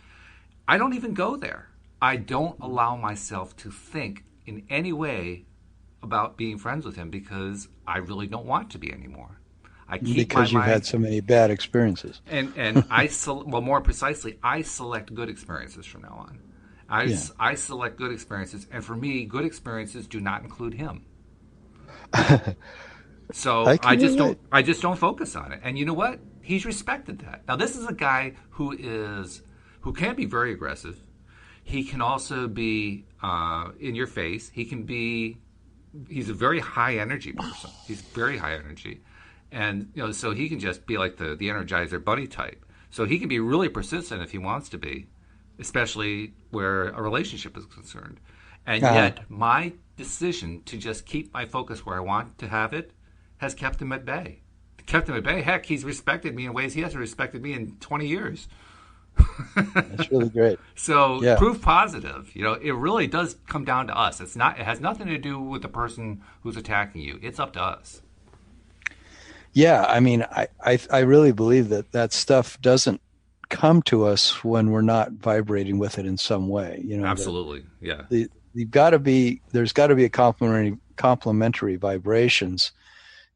[SPEAKER 1] I don't even go there. I don't allow myself to think in any way about being friends with him because I really don't want to be anymore. I keep
[SPEAKER 2] because you've had so many bad experiences.
[SPEAKER 1] And more precisely, I select good experiences from now on. I select good experiences, and for me, good experiences do not include him. So I just don't focus on it. And you know what? He's respected that. Now this is a guy who can be very aggressive. He can also be in your face. He's a very high energy person. He's very high energy. And so he can just be like the Energizer Bunny type. So he can be really persistent if he wants to be, especially where a relationship is concerned. And yet my decision to just keep my focus where I want to have it has kept him at bay. Heck, he's respected me in ways he hasn't respected me in 20 years.
[SPEAKER 2] That's really great.
[SPEAKER 1] So proof positive. It really does come down to us. It has nothing to do with the person who's attacking you. It's up to us.
[SPEAKER 2] Yeah, I mean, I really believe that stuff doesn't come to us when we're not vibrating with it in some way.
[SPEAKER 1] Absolutely, yeah.
[SPEAKER 2] There's got to be a complementary vibrations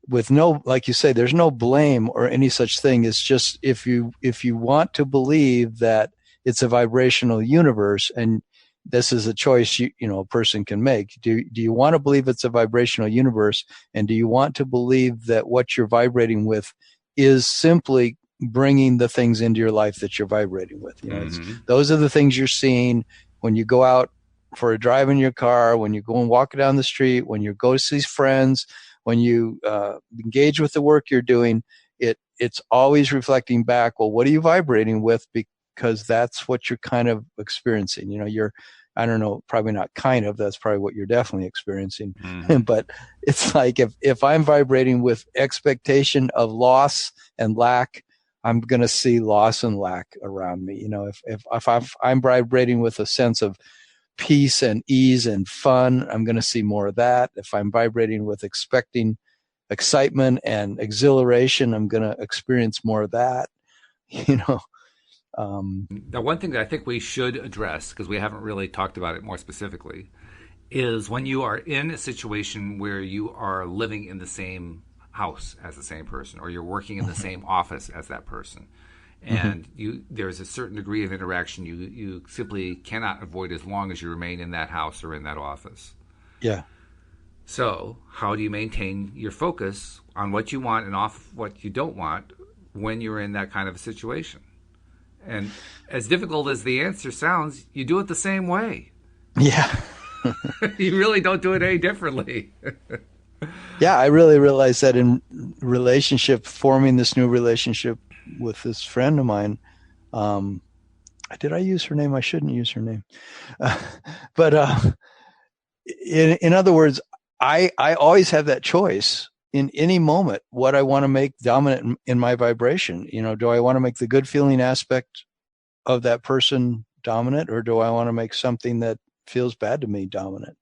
[SPEAKER 2] with no, like you say, there's no blame or any such thing. It's just if you want to believe that it's a vibrational universe, and this is a choice a person can make. Do you want to believe it's a vibrational universe, and do you want to believe that what you're vibrating with is simply bringing the things into your life that you're vibrating with? Those are the things you're seeing when you go out for a drive in your car, when you go and walk down the street, when you go to see friends, when you engage with the work you're doing. It's always reflecting back, well, what are you vibrating with? Because that's what you're kind of experiencing. I don't know, probably not kind of, that's probably what you're definitely experiencing. But it's like if I'm vibrating with expectation of loss and lack, I'm going to see loss and lack around me. If I'm vibrating with a sense of peace and ease and fun, I'm going to see more of that. If I'm vibrating with expecting excitement and exhilaration, I'm going to experience more of that.
[SPEAKER 1] Now, one thing that I think we should address, because we haven't really talked about it more specifically, is when you are in a situation where you are living in the same house as the same person, or you're working in the same office as that person, and there's a certain degree of interaction you simply cannot avoid as long as you remain in that house or in that office.
[SPEAKER 2] Yeah.
[SPEAKER 1] So how do you maintain your focus on what you want and off what you don't want when you're in that kind of a situation? And as difficult as the answer sounds, you do it the same way.
[SPEAKER 2] Yeah.
[SPEAKER 1] You really don't do it any differently.
[SPEAKER 2] Yeah, I really realized that in forming this new relationship with this friend of mine. Did I use her name? I shouldn't use her name. But in other words, I always have that choice in any moment what I want to make dominant in my vibration. Do I want to make the good feeling aspect of that person dominant, or do I want to make something that feels bad to me dominant?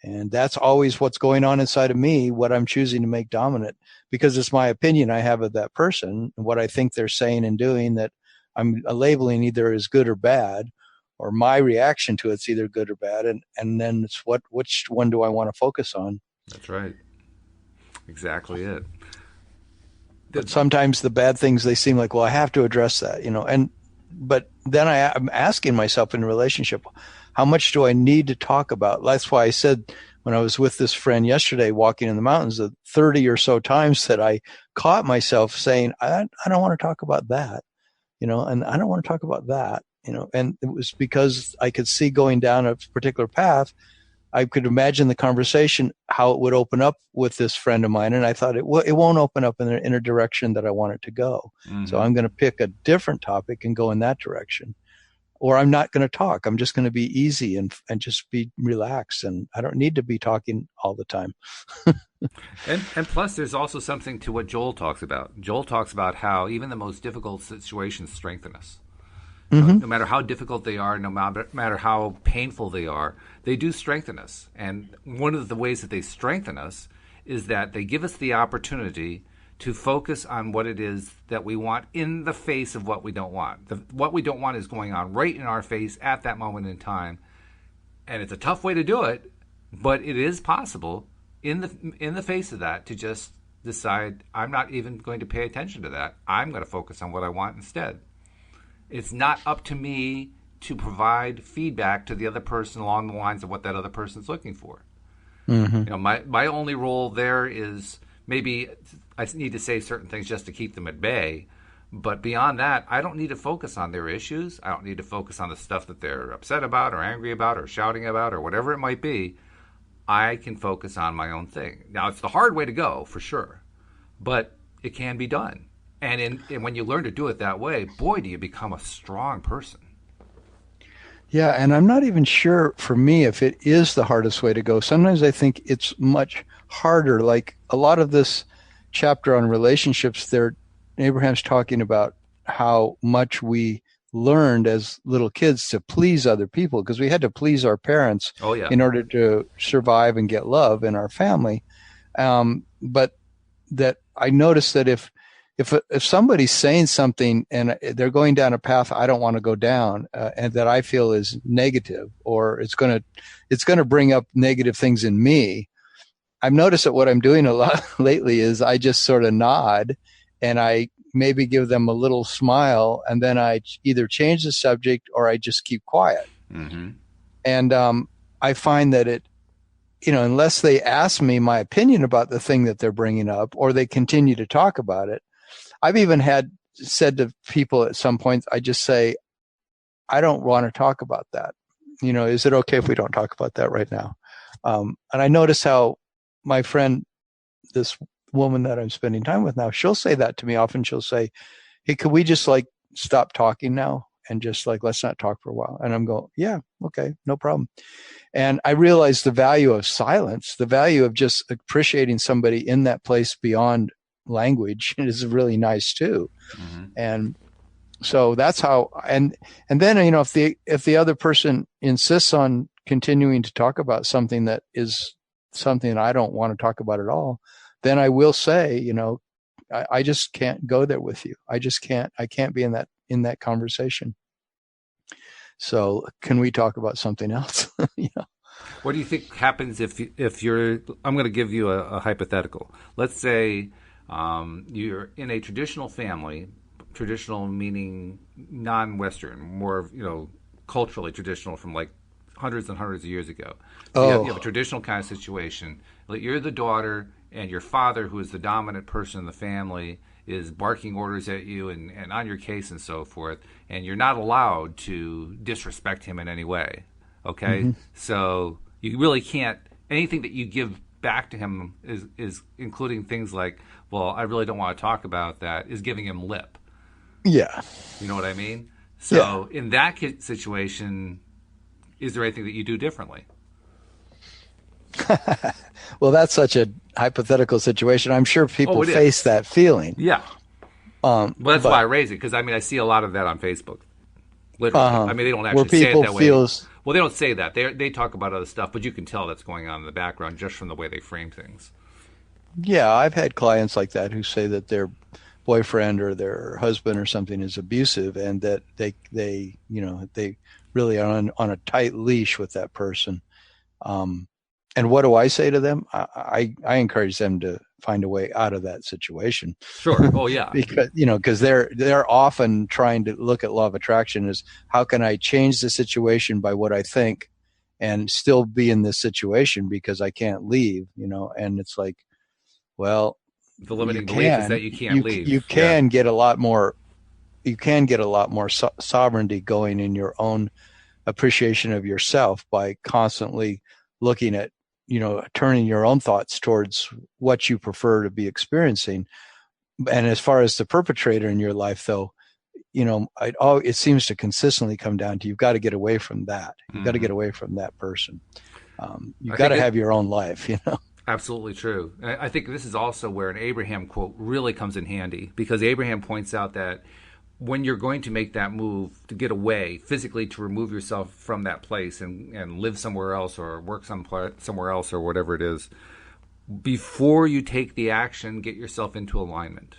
[SPEAKER 2] And that's always what's going on inside of me, what I'm choosing to make dominant, because it's my opinion I have of that person, and what I think they're saying and doing that I'm labeling either as good or bad, or my reaction to it's either good or bad. And then it's which one do I want to focus on?
[SPEAKER 1] That's right. Exactly it.
[SPEAKER 2] But sometimes the bad things, they seem like, well, I have to address that, but then I'm asking myself in a relationship, how much do I need to talk about? That's why I said when I was with this friend yesterday, walking in the mountains, the 30 or so times that I caught myself saying, I don't want to talk about that, and I don't want to talk about that. and it was because I could see going down a particular path. I could imagine the conversation, how it would open up with this friend of mine. And I thought it won't open up in a direction that I want it to go. Mm-hmm. So I'm going to pick a different topic and go in that direction. Or I'm not going to talk. I'm just going to be easy and just be relaxed. And I don't need to be talking all the time.
[SPEAKER 1] and plus, there's also something to what Joel talks about. Joel talks about how even the most difficult situations strengthen us. Mm-hmm. No matter how difficult they are, no matter how painful they do strengthen us. And one of the ways that they strengthen us is that they give us the opportunity to focus on what it is that we want in the face of what we don't want. What we don't want is going on right in our face at that moment in time. And it's a tough way to do it, but it is possible in the face of that to just decide, I'm not even going to pay attention to that. I'm going to focus on what I want instead. It's not up to me to provide feedback to the other person along the lines of what that other person's looking for. Mm-hmm. My only role there is maybe I need to say certain things just to keep them at bay. But beyond that, I don't need to focus on their issues. I don't need to focus on the stuff that they're upset about or angry about or shouting about or whatever it might be. I can focus on my own thing. Now, it's the hard way to go, for sure. But it can be done. And when you learn to do it that way, boy, do you become a strong person.
[SPEAKER 2] Yeah, and I'm not even sure for me if it is the hardest way to go. Sometimes I think it's much harder. Like a lot of this chapter on relationships, Abraham's talking about how much we learned as little kids to please other people because we had to please our parents in order to survive and get love in our family. But that I noticed that if somebody's saying something and they're going down a path I don't want to go down, and that I feel is negative, or it's going to bring up negative things in me, I've noticed that what I'm doing a lot lately is I just sort of nod and I maybe give them a little smile, and then I either change the subject or I just keep quiet. Mm-hmm. And I find that unless they ask me my opinion about the thing that they're bringing up, or they continue to talk about it, I've even said to people at some point, I just say, I don't want to talk about that. Is it okay if we don't talk about that right now? And I notice how my friend, this woman that I'm spending time with now, she'll say that to me often. She'll say, hey, could we just stop talking now and just let's not talk for a while? And I'm going, yeah, okay, no problem. And I realize the value of silence, the value of just appreciating somebody in that place beyond language is really nice too. Mm-hmm. And so that's how, and then, if the other person insists on continuing to talk about something that is something I don't want to talk about at all, then I will say, I just can't go there with you. I can't be in that conversation. So can we talk about something else?
[SPEAKER 1] What do you think happens if you're, I'm going to give you a hypothetical. Let's say you're in a traditional family, traditional meaning non-Western, more, culturally traditional from hundreds and hundreds of years ago. So you have a traditional kind of situation. You're the daughter, and your father, who is the dominant person in the family, is barking orders at you and on your case and so forth, and you're not allowed to disrespect him in any way. Okay? Mm-hmm. So you really can't, anything that you give back to him is including things like, well, I really don't want to talk about that, is giving him lip.
[SPEAKER 2] Yeah.
[SPEAKER 1] You know what I mean? So in that situation, is there anything that you do differently?
[SPEAKER 2] Well, that's such a hypothetical situation. I'm sure people face that feeling.
[SPEAKER 1] Yeah. Well, that's why I raise it, because I see a lot of that on Facebook. Literally. They don't actually say it that way. Well, they don't say that. They talk about other stuff, but you can tell that's going on in the background just from the way they frame things.
[SPEAKER 2] Yeah, I've had clients like that who say that their boyfriend or their husband or something is abusive, and that they really are on a tight leash with that person. And what do I say to them? I encourage them to find a way out of that situation.
[SPEAKER 1] Sure. Oh yeah.
[SPEAKER 2] because they're often trying to look at law of attraction as, how can I change the situation by what I think and still be in this situation because I can't leave, and it's like, well,
[SPEAKER 1] the limiting belief is that you can't leave.
[SPEAKER 2] You can get a lot more you can get a lot more sovereignty going in your own appreciation of yourself by constantly looking at, turning your own thoughts towards what you prefer to be experiencing. And as far as the perpetrator in your life, though, it seems to consistently come down to, you've got to get away from that. You've got to get away from that person. You've got to have your own life.
[SPEAKER 1] Absolutely true. I think this is also where an Abraham quote really comes in handy, because Abraham points out that when you're going to make that move to get away physically, to remove yourself from that place and live somewhere else or work somewhere else or whatever it is, before you take the action, get yourself into alignment.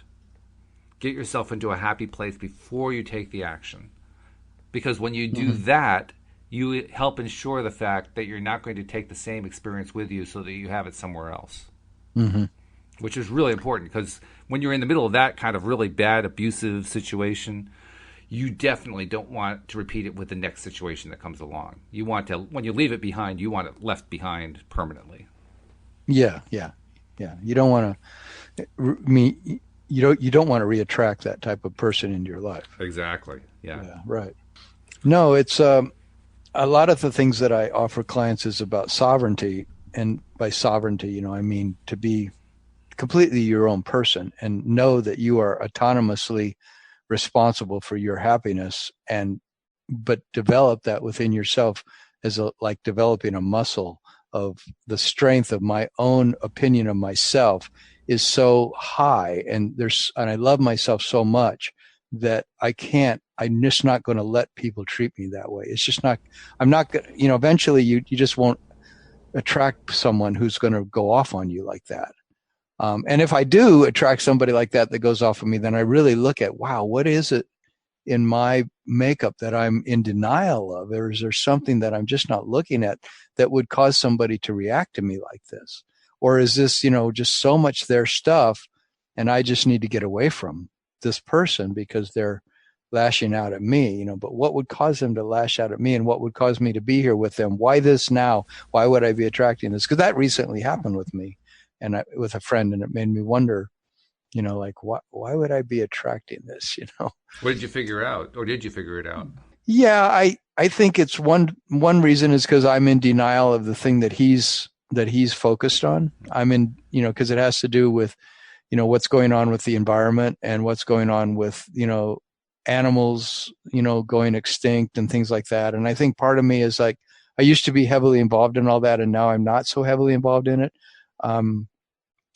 [SPEAKER 1] Get yourself into a happy place before you take the action. Because when you do that, you help ensure the fact that you're not going to take the same experience with you so that you have it somewhere else. Which is really important, because when you're in the middle of that kind of really bad, abusive situation, you definitely don't want to repeat it with the next situation that comes along. You want to, when you leave it behind, you want it left behind permanently.
[SPEAKER 2] Yeah. You don't want to, you don't want to reattract that type of person into your life.
[SPEAKER 1] Exactly. Yeah.
[SPEAKER 2] Right. No, it's a lot of the things that I offer clients is about sovereignty, and by sovereignty, I mean to be completely your own person and know that you are autonomously responsible for your happiness, but develop that within yourself as like developing a muscle of the strength of my own opinion of myself is so high, and I love myself so much that I'm just not going to let people treat me that way. It's just not, I'm not going to, eventually you just won't attract someone who's going to go off on you like that. And if I do attract somebody like that goes off of me, then I really look at, wow, what is it in my makeup that I'm in denial of? Or is there something that I'm just not looking at that would cause somebody to react to me like this? Or is this, just so much their stuff, and I just need to get away from this person because they're lashing out at me, but what would cause them to lash out at me, and what would cause me to be here with them? Why this now? Why would I be attracting this? Because that recently happened with me and with a friend, and it made me wonder, like, why would I be attracting this?
[SPEAKER 1] What did you figure out, or did you figure it out?
[SPEAKER 2] Yeah, I think it's one reason is because I'm in denial of the thing that he's focused on. I'm in, because it has to do with, what's going on with the environment and what's going on with, animals, going extinct and things like that. And I think part of me is like, I used to be heavily involved in all that, and now I'm not so heavily involved in it.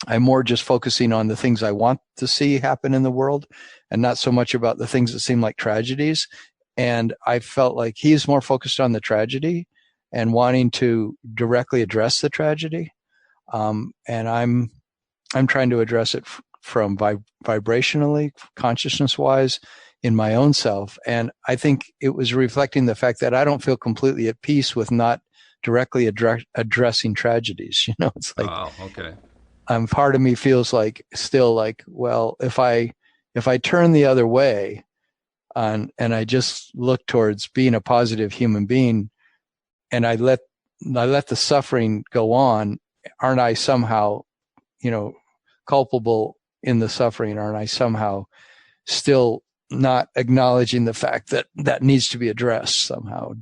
[SPEAKER 2] I'm more just focusing on the things I want to see happen in the world, and not so much about the things that seem like tragedies. And I felt like he's more focused on the tragedy and wanting to directly address the tragedy. And I'm trying to address it from vibrationally, consciousness wise, in my own self. And I think it was reflecting the fact that I don't feel completely at peace with not directly addressing tragedies. It's like,
[SPEAKER 1] oh, okay.
[SPEAKER 2] Part of me feels like still like, well, if I turn the other way and I just look towards being a positive human being, and I let the suffering go on, aren't I somehow, culpable in the suffering? Aren't I somehow still not acknowledging the fact that needs to be addressed somehow?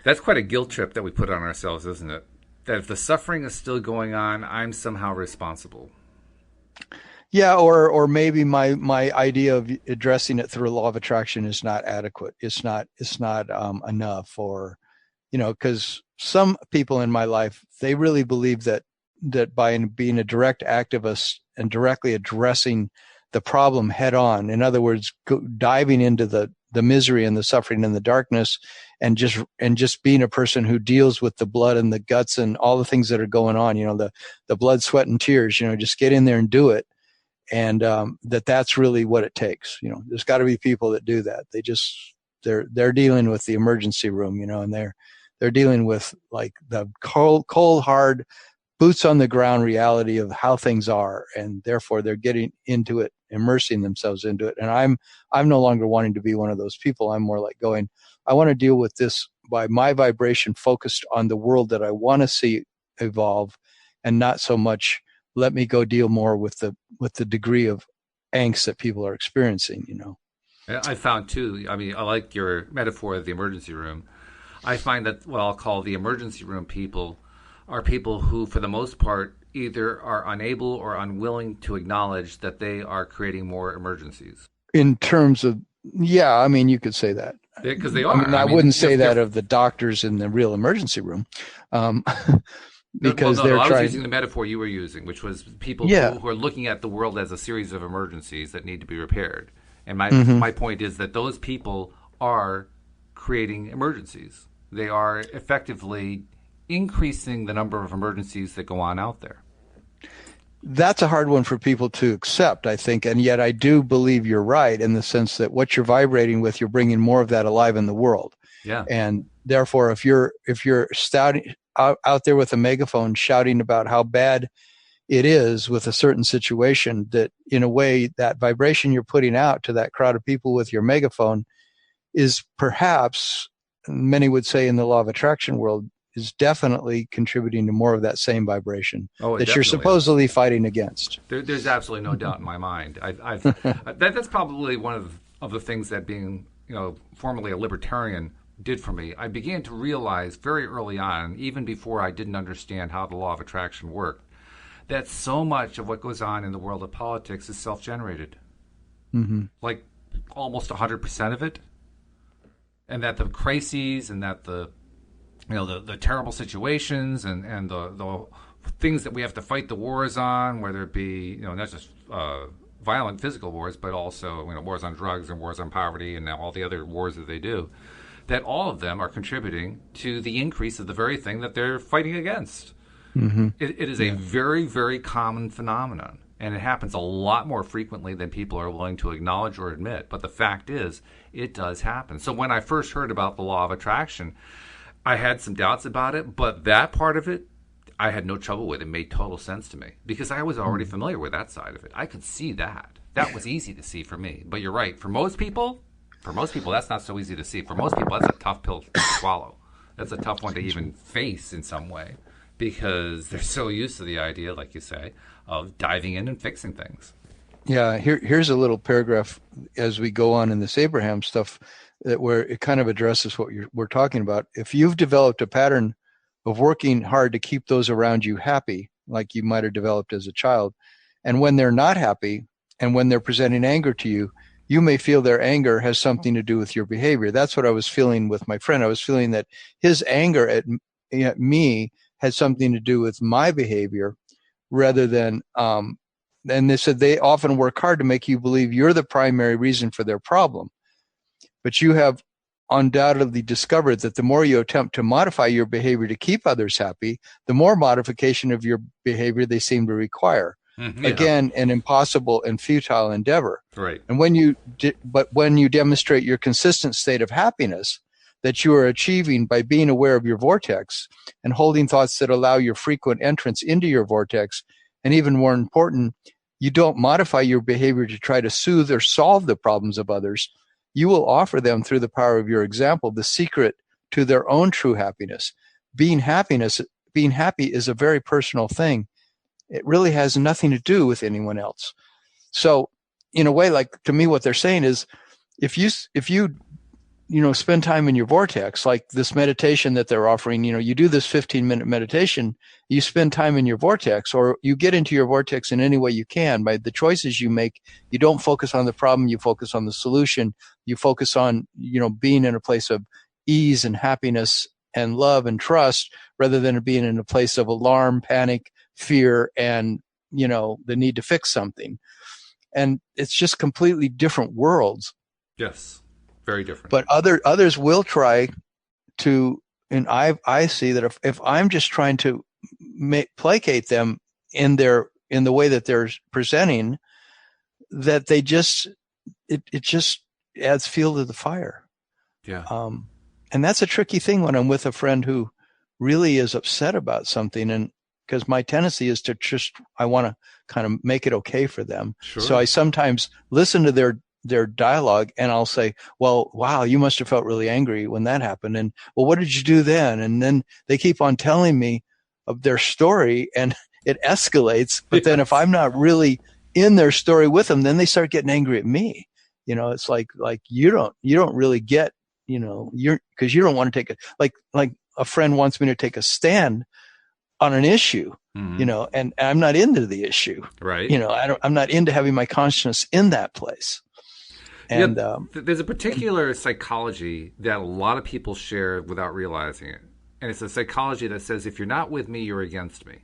[SPEAKER 1] That's quite a guilt trip that we put on ourselves, isn't it? That if the suffering is still going on, I'm somehow responsible.
[SPEAKER 2] Yeah, or maybe my idea of addressing it through a law of attraction is not adequate. It's not enough, or because some people in my life, they really believe that by being a direct activist and directly addressing the problem head on, in other words, diving into the misery and the suffering and the darkness, and just being a person who deals with the blood and the guts and all the things that are going on, the blood, sweat, and tears, just get in there and do it. And that's really what it takes. There's got to be people that do that. They're dealing with the emergency room, and they're dealing with like the cold hard boots on the ground reality of how things are, and therefore they're getting into it, immersing themselves into it. And I'm no longer wanting to be one of those people. I'm more like going, I want to deal with this by my vibration focused on the world that I want to see evolve, and not so much let me go deal more with the degree of angst that people are experiencing.
[SPEAKER 1] I found too, I mean, I like your metaphor of the emergency room. I find that what I'll call the emergency room people are people who, for the most part, either are unable or unwilling to acknowledge that they are creating more emergencies.
[SPEAKER 2] In terms of, yeah, I mean, you could say that.
[SPEAKER 1] Because they
[SPEAKER 2] I
[SPEAKER 1] are.
[SPEAKER 2] mean, I wouldn't say that of the doctors in the real emergency room, um, because
[SPEAKER 1] no,
[SPEAKER 2] they're
[SPEAKER 1] I was
[SPEAKER 2] trying.
[SPEAKER 1] using the metaphor you were using, which was people
[SPEAKER 2] Yeah.
[SPEAKER 1] who are looking at the world as a series of emergencies that need to be repaired. And
[SPEAKER 2] Hmm.
[SPEAKER 1] my point is that those people are creating emergencies. They are effectively increasing the number of emergencies that go on out there.
[SPEAKER 2] That's a hard one for people to accept, I think. And yet I do believe you're right in the sense that what you're vibrating with, you're bringing more of that alive in the world.
[SPEAKER 1] Yeah.
[SPEAKER 2] And therefore, if you're out there with a megaphone shouting about how bad it is with a certain situation, that in a way that vibration you're putting out to that crowd of people with your megaphone is perhaps, many would say in the law of attraction world, is definitely contributing to more of that same vibration
[SPEAKER 1] Oh, it
[SPEAKER 2] that you're
[SPEAKER 1] definitely is.
[SPEAKER 2] supposedly fighting against.
[SPEAKER 1] There's absolutely no doubt in my mind. That's probably one of the things that being, formerly a libertarian did for me. I began to realize very early on, even before I didn't understand how the law of attraction worked, that so much of what goes on in the world of politics is self-generated.
[SPEAKER 2] Mm-hmm.
[SPEAKER 1] Like almost 100% of it. And that the crises and that the terrible situations and the things that we have to fight the wars on, whether it be not just violent physical wars, but also wars on drugs and wars on poverty and all the other wars that they do, that all of them are contributing to the increase of the very thing that they're fighting against.
[SPEAKER 2] Mm-hmm.
[SPEAKER 1] It is a very, very common phenomenon, and it happens a lot more frequently than people are willing to acknowledge or admit. But the fact is, it does happen. So when I first heard about the law of attraction, I had some doubts about it, but that part of it, I had no trouble with. It made total sense to me because I was already familiar with that side of it. I could see that. That was easy to see for me. But you're right. For most people, that's not so easy to see. For most people, that's a tough pill to swallow. That's a tough one to even face in some way because they're so used to the idea, like you say, of diving in and fixing things.
[SPEAKER 2] Yeah, here's a little paragraph as we go on in this Abraham stuff where it kind of addresses what we're talking about. If you've developed a pattern of working hard to keep those around you happy, like you might have developed as a child, and when they're not happy and when they're presenting anger to you, you may feel their anger has something to do with your behavior. That's what I was feeling with my friend. I was feeling that his anger at me had something to do with my behavior rather than and they said they often work hard to make you believe you're the primary reason for their problem. But you have undoubtedly discovered that the more you attempt to modify your behavior to keep others happy, the more modification of your behavior they seem to require. Mm-hmm. Again, an impossible and futile endeavor.
[SPEAKER 1] Right.
[SPEAKER 2] And when you demonstrate your consistent state of happiness that you are achieving by being aware of your vortex and holding thoughts that allow your frequent entrance into your vortex, and even more important, you don't modify your behavior to try to soothe or solve the problems of others, you will offer them through the power of your example the secret to their own true happiness. Being happy is a very personal thing. It really has nothing to do with anyone else. So in a way, like to me, what they're saying is if you spend time in your vortex, like this meditation that they're offering, you do this 15-minute meditation, you spend time in your vortex, or you get into your vortex in any way you can by the choices you make. You don't focus on the problem, you focus on the solution. You focus on, being in a place of ease and happiness and love and trust rather than being in a place of alarm, panic, fear, and, the need to fix something. And it's just completely different worlds.
[SPEAKER 1] Yes. Very different.
[SPEAKER 2] But others will try to, and I see that if I'm just trying to placate them in the way that they're presenting, that they just it just adds fuel to the fire.
[SPEAKER 1] Yeah.
[SPEAKER 2] And that's a tricky thing when I'm with a friend who really is upset about something, and because my tendency is to I want to kind of make it okay for them. Sure. So I sometimes listen to their dialogue and I'll say, well, wow, you must have felt really angry when that happened. And well, what did you do then? And then they keep on telling me of their story and it escalates. But then if I'm not really in their story with them, then they start getting angry at me. It's like you don't really get, because you don't want to take like a friend wants me to take a stand on an issue, and I'm not into the issue.
[SPEAKER 1] Right.
[SPEAKER 2] I'm not into having my consciousness in that place. And
[SPEAKER 1] there's a particular psychology that a lot of people share without realizing it. And it's a psychology that says, if you're not with me, you're against me.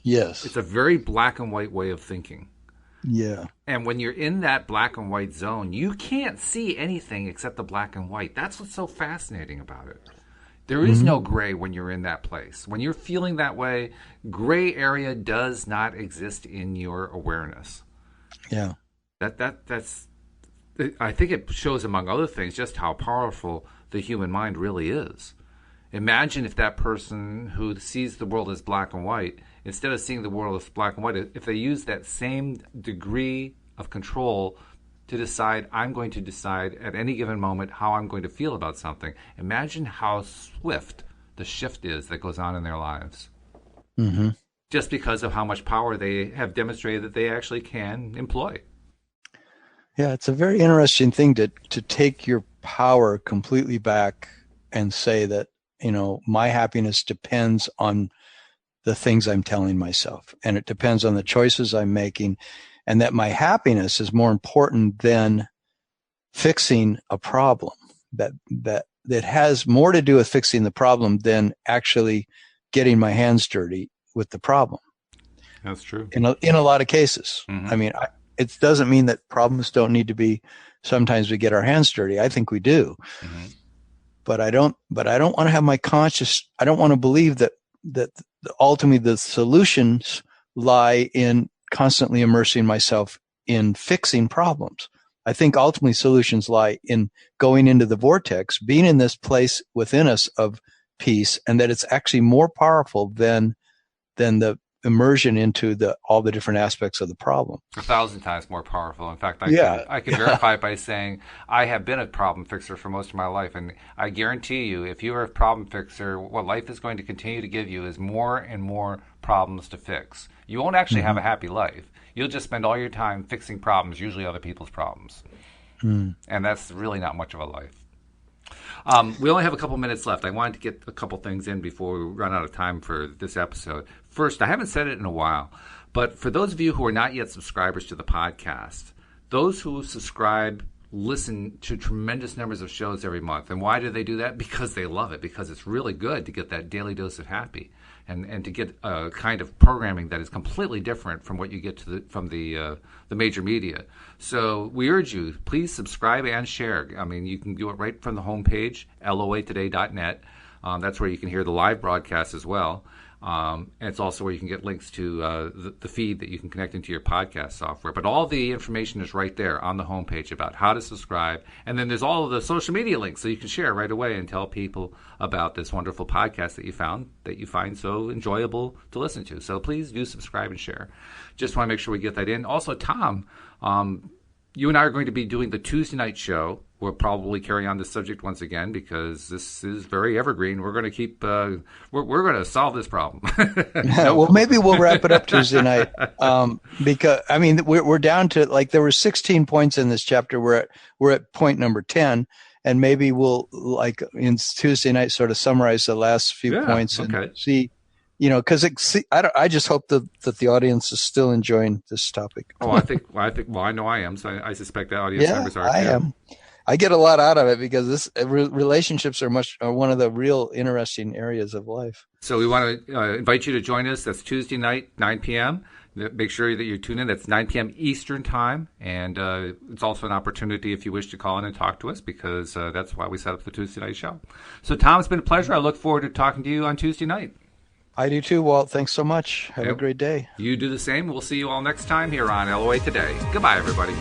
[SPEAKER 2] Yes.
[SPEAKER 1] It's a very black and white way of thinking.
[SPEAKER 2] Yeah.
[SPEAKER 1] And when you're in that black and white zone, you can't see anything except the black and white. That's what's so fascinating about it. There is no gray when you're in that place. When you're feeling that way, gray area does not exist in your awareness.
[SPEAKER 2] Yeah.
[SPEAKER 1] That's I think it shows, among other things, just how powerful the human mind really is. Imagine if that person who sees the world as black and white, instead of seeing the world as black and white, if they use that same degree of control to decide, I'm going to decide at any given moment how I'm going to feel about something. Imagine how swift the shift is that goes on in their lives.
[SPEAKER 2] Mm-hmm.
[SPEAKER 1] Just because of how much power they have demonstrated that they actually can employ.
[SPEAKER 2] Yeah, it's a very interesting thing to take your power completely back and say that, my happiness depends on the things I'm telling myself, and it depends on the choices I'm making, and that my happiness is more important than fixing a problem. That has more to do with fixing the problem than actually getting my hands dirty with the problem.
[SPEAKER 1] That's true.
[SPEAKER 2] In a lot of cases.
[SPEAKER 1] Mm-hmm.
[SPEAKER 2] I mean, it doesn't mean that problems don't need to be, sometimes we get our hands dirty. I think we do. Mm-hmm. But I don't want to have my I don't want to believe that ultimately the solutions lie in constantly immersing myself in fixing problems. I think ultimately solutions lie in going into the vortex, being in this place within us of peace, and that it's actually more powerful than the immersion into all the different aspects of the problem.
[SPEAKER 1] 1,000 times more powerful. In fact, I can verify it by saying I have been a problem fixer for most of my life, and I guarantee you, if you are a problem fixer, what life is going to continue to give you is more and more problems to fix. You won't actually have a happy life. You'll just spend all your time fixing problems, usually other people's problems. And that's really not much of a life. We only have a couple minutes left. I wanted to get a couple things in before we run out of time for this episode. First, I haven't said it in a while, but for those of you who are not yet subscribers to the podcast, those who subscribe listen to tremendous numbers of shows every month. And why do they do that? Because they love it, because it's really good to get that daily dose of happy and to get a kind of programming that is completely different from what you get from the major media. So we urge you, please subscribe and share. I mean, you can do it right from the homepage, loatoday.net. That's where you can hear the live broadcast as well. And it's also where you can get links to the feed that you can connect into your podcast software. But all the information is right there on the homepage about how to subscribe. And then there's all of the social media links so you can share right away and tell people about this wonderful podcast that you find so enjoyable to listen to. So please do subscribe and share. Just want to make sure we get that in. Also, Tom, you and I are going to be doing the Tuesday night show. We'll probably carry on this subject once again because this is very evergreen. We're going to keep, we're going to solve this problem.
[SPEAKER 2] Well, maybe we'll wrap it up Tuesday night because I mean we're down to, like, there were 16 points in this chapter. We're at point number 10, and maybe we'll, like, in Tuesday night, sort of summarize the last few points and see. Because I just hope that the audience is still enjoying this topic.
[SPEAKER 1] Oh, I know I am. So I suspect the audience members are.
[SPEAKER 2] I am. I get a lot out of it because relationships are one of the real interesting areas of life.
[SPEAKER 1] So we want to invite you to join us. That's Tuesday night, 9 p.m. Make sure that you tune in. That's 9 p.m. Eastern time. And it's also an opportunity if you wish to call in and talk to us, because that's why we set up the Tuesday night show. So, Tom, it's been a pleasure. I look forward to talking to you on Tuesday night.
[SPEAKER 2] I do too, Walt. Thanks so much. Have a great day.
[SPEAKER 1] You do the same. We'll see you all next time here on LOA Today. Goodbye, everybody.